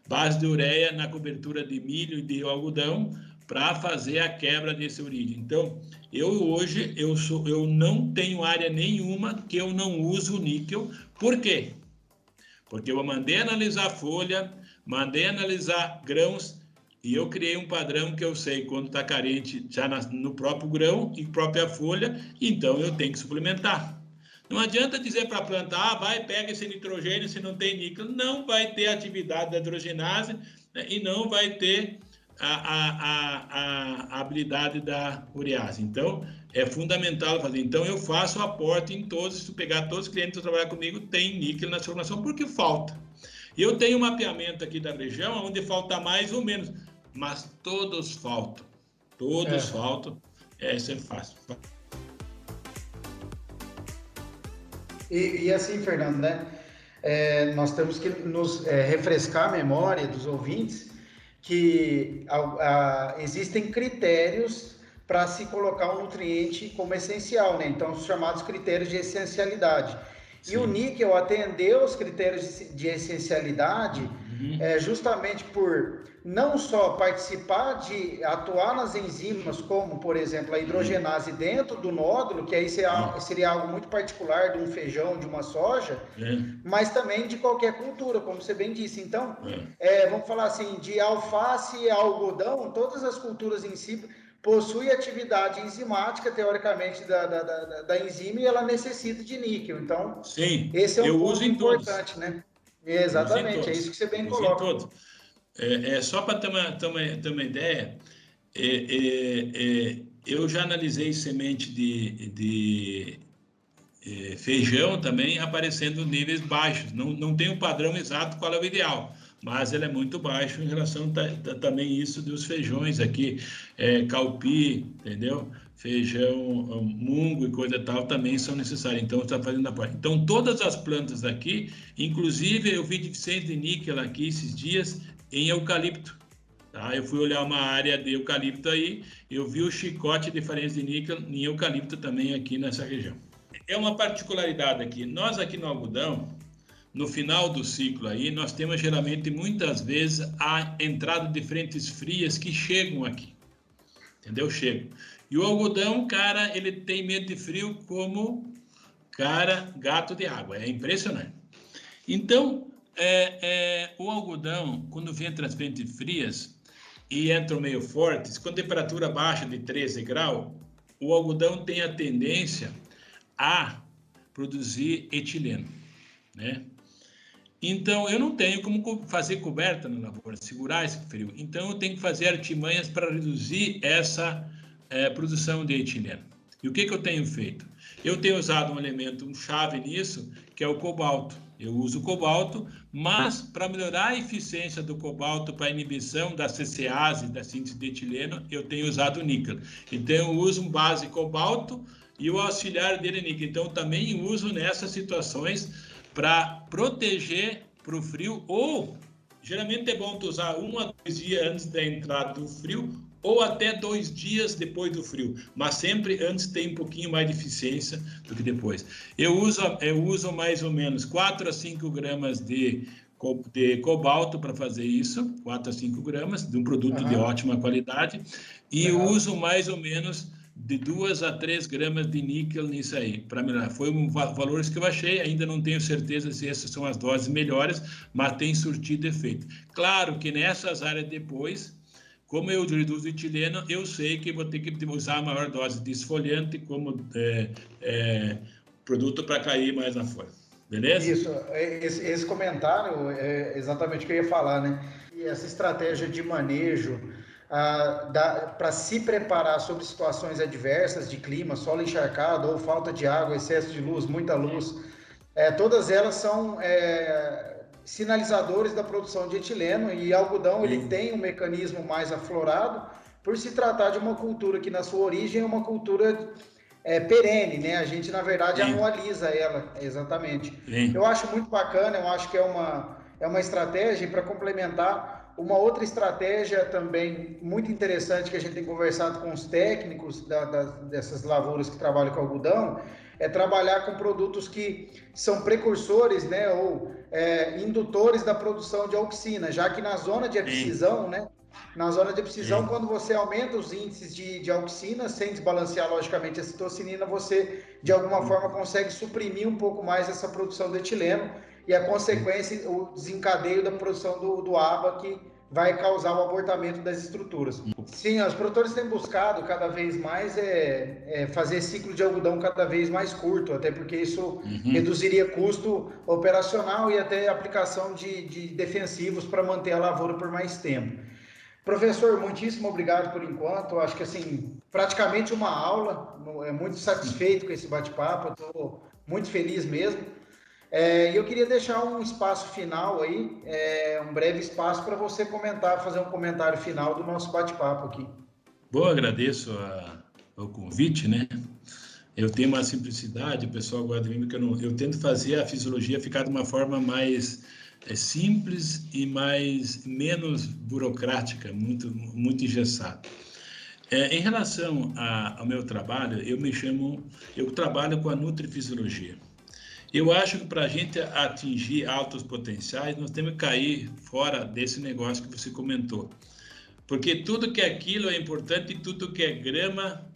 base de ureia na cobertura de milho e de algodão para fazer a quebra desse ureídio. Então, hoje eu não tenho área nenhuma que eu não uso níquel. Por quê? Porque eu mandei analisar folha, mandei analisar grãos, e eu criei um padrão que eu sei quando está carente já no próprio grão e própria folha, então eu tenho que suplementar. Não adianta dizer para a planta, vai, pega esse nitrogênio se não tem níquel. Não vai ter atividade da hidrogenase, né, e não vai ter a habilidade da urease. Então, é fundamental fazer. Então, eu faço o aporte em todos. Se tu pegar todos os clientes que trabalham comigo, tem níquel na formulação, porque falta. Eu tenho um mapeamento aqui da região, onde falta mais ou menos, mas todos faltam. Todos faltam. Isso é fácil. E assim, Fernando, né? nós temos que nos refrescar a memória dos ouvintes que existem critérios para se colocar um nutriente como essencial, né? Então, os chamados critérios de essencialidade. Sim. E o níquel atendeu os critérios de essencialidade justamente por não só participar de atuar nas enzimas, como, por exemplo, a hidrogenase dentro do nódulo, que aí seria algo muito particular de um feijão, de uma soja, mas também de qualquer cultura, como você bem disse. Então, vamos falar assim, de alface a algodão, todas as culturas em si possuem atividade enzimática, teoricamente, da enzima, e ela necessita de níquel. Então, sim, esse é um ponto importante, né? Exatamente, é isso que você bem coloca. Só para ter uma ideia, eu já analisei semente de feijão também aparecendo níveis baixos. Não tem um padrão exato qual é o ideal, mas ele é muito baixo em relação também isso dos feijões aqui, calpi, entendeu? Feijão, mungo e coisa tal também são necessários. Então, está fazendo a parte. Então, todas as plantas aqui, inclusive eu vi deficiência de níquel aqui esses dias em eucalipto. Tá? Eu fui olhar uma área de eucalipto aí, eu vi o chicote de diferença de níquel em eucalipto também aqui nessa região. É uma particularidade aqui. Nós aqui no algodão, no final do ciclo aí, nós temos geralmente, muitas vezes, a entrada de frentes frias que chegam aqui. Entendeu? Chegam. E o algodão, cara, ele tem medo de frio como, cara, gato de água. É impressionante. Então, o algodão, quando vem entre as frentes frias e entram meio fortes, com temperatura baixa de 13 graus, o algodão tem a tendência a produzir etileno, né? Então, eu não tenho como fazer coberta na lavoura, segurar esse frio. Então, eu tenho que fazer artimanhas para reduzir essa produção de etileno. E o que eu tenho feito? Eu tenho usado um elemento chave nisso, que é o cobalto. Eu uso o cobalto, mas para melhorar a eficiência do cobalto para a inibição da CCase, da síntese de etileno, eu tenho usado o níquel. Então, eu uso um base cobalto e o auxiliar dele é níquel. Então, também uso nessas situações para proteger para o frio, ou geralmente é bom tu usar 1 a 2 dias antes da entrada do frio, ou até 2 dias depois do frio, mas sempre antes tem um pouquinho mais de eficiência do que depois. Eu uso mais ou menos 4 a 5 gramas de cobalto para fazer isso, 4 a 5 gramas, de um produto de ótima qualidade, e uso mais ou menos de 2 a 3 gramas de níquel nisso aí, para melhorar. Foi valores que eu achei, ainda não tenho certeza se essas são as doses melhores, mas tem surtido efeito. Claro que nessas áreas depois, como eu reduzo o etileno, eu sei que vou ter que usar a maior dose de esfoliante como produto para cair mais na folha. Beleza? Isso, esse comentário é exatamente o que eu ia falar, né? E essa estratégia de manejo para se preparar sobre situações adversas de clima, solo encharcado ou falta de água, excesso de luz, muita luz, todas elas são sinalizadores da produção de etileno, e algodão ele tem um mecanismo mais aflorado por se tratar de uma cultura que na sua origem é uma cultura perene, né? A gente na verdade anualiza ela, exatamente. Eu acho muito bacana, eu acho que é uma estratégia. Para complementar, uma outra estratégia também muito interessante que a gente tem conversado com os técnicos dessas lavouras que trabalham com algodão é trabalhar com produtos que são precursores, né, ou indutores da produção de auxina, já que na zona de abscisão, né, quando você aumenta os índices de auxina, sem desbalancear logicamente a citocinina, você de alguma forma consegue suprimir um pouco mais essa produção de etileno, e a consequência, o desencadeio da produção do ABA, que vai causar o abortamento das estruturas. Sim, os produtores têm buscado cada vez mais fazer ciclo de algodão cada vez mais curto, até porque isso reduziria custo operacional e até aplicação de defensivos para manter a lavoura por mais tempo. Professor, muitíssimo obrigado por enquanto. Acho que assim, praticamente uma aula. Muito satisfeito com esse bate-papo, estou muito feliz mesmo. E eu queria deixar um espaço final aí, um breve espaço para você comentar, fazer um comentário final do nosso bate-papo aqui. Bom, agradeço o convite, né? eu tenho uma simplicidade, o pessoal gosta de mim, porque eu tento fazer a fisiologia ficar de uma forma mais simples e menos burocrática, muito engessada. Em relação ao meu trabalho, eu trabalho com a nutrifisiologia. Eu acho que para a gente atingir altos potenciais, nós temos que cair fora desse negócio que você comentou. Porque tudo que é quilo é importante e tudo que é grama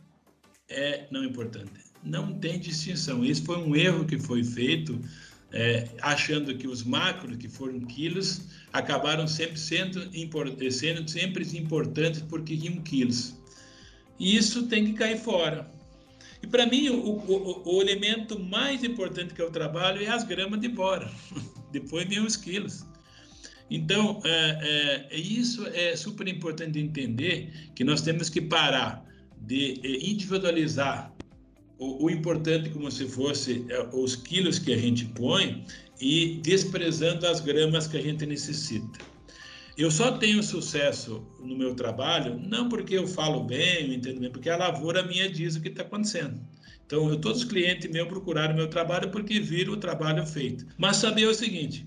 é não importante. Não tem distinção. Isso foi um erro que foi feito, achando que os macros, que foram quilos, acabaram sempre sendo importantes porque tinham quilos. E isso tem que cair fora. E para mim, o elemento mais importante que eu trabalho é as gramas de bora. Depois vem os quilos. Então, isso é super importante de entender, que nós temos que parar de individualizar o importante como se fosse os quilos que a gente põe e desprezando as gramas que a gente necessita. Eu só tenho sucesso no meu trabalho, não porque eu falo bem, eu entendo bem, porque a lavoura minha diz o que está acontecendo. Então, todos os clientes meus procuraram meu trabalho porque viram o trabalho feito. Mas saber o seguinte,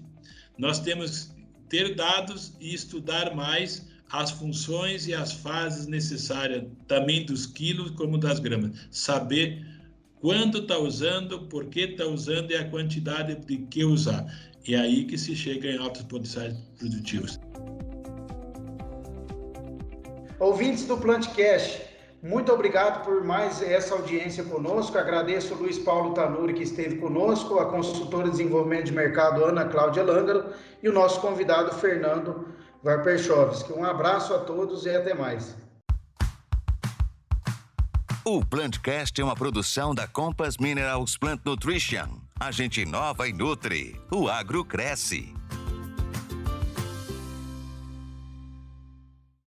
nós temos que ter dados e estudar mais as funções e as fases necessárias, também dos quilos como das gramas. Saber quando está usando, por que está usando e a quantidade de que usar. É aí que se chega em altos potenciais produtivos. Ouvintes do Plantcast, muito obrigado por mais essa audiência conosco. Agradeço o Luiz Paulo Tanuri, que esteve conosco, a consultora de desenvolvimento de mercado, Ana Cláudia Langaro, e o nosso convidado, Fernando Varperchovski. Um abraço a todos e até mais. O Plantcast é uma produção da Compass Minerals Plant Nutrition. A gente inova e nutre. O agro cresce.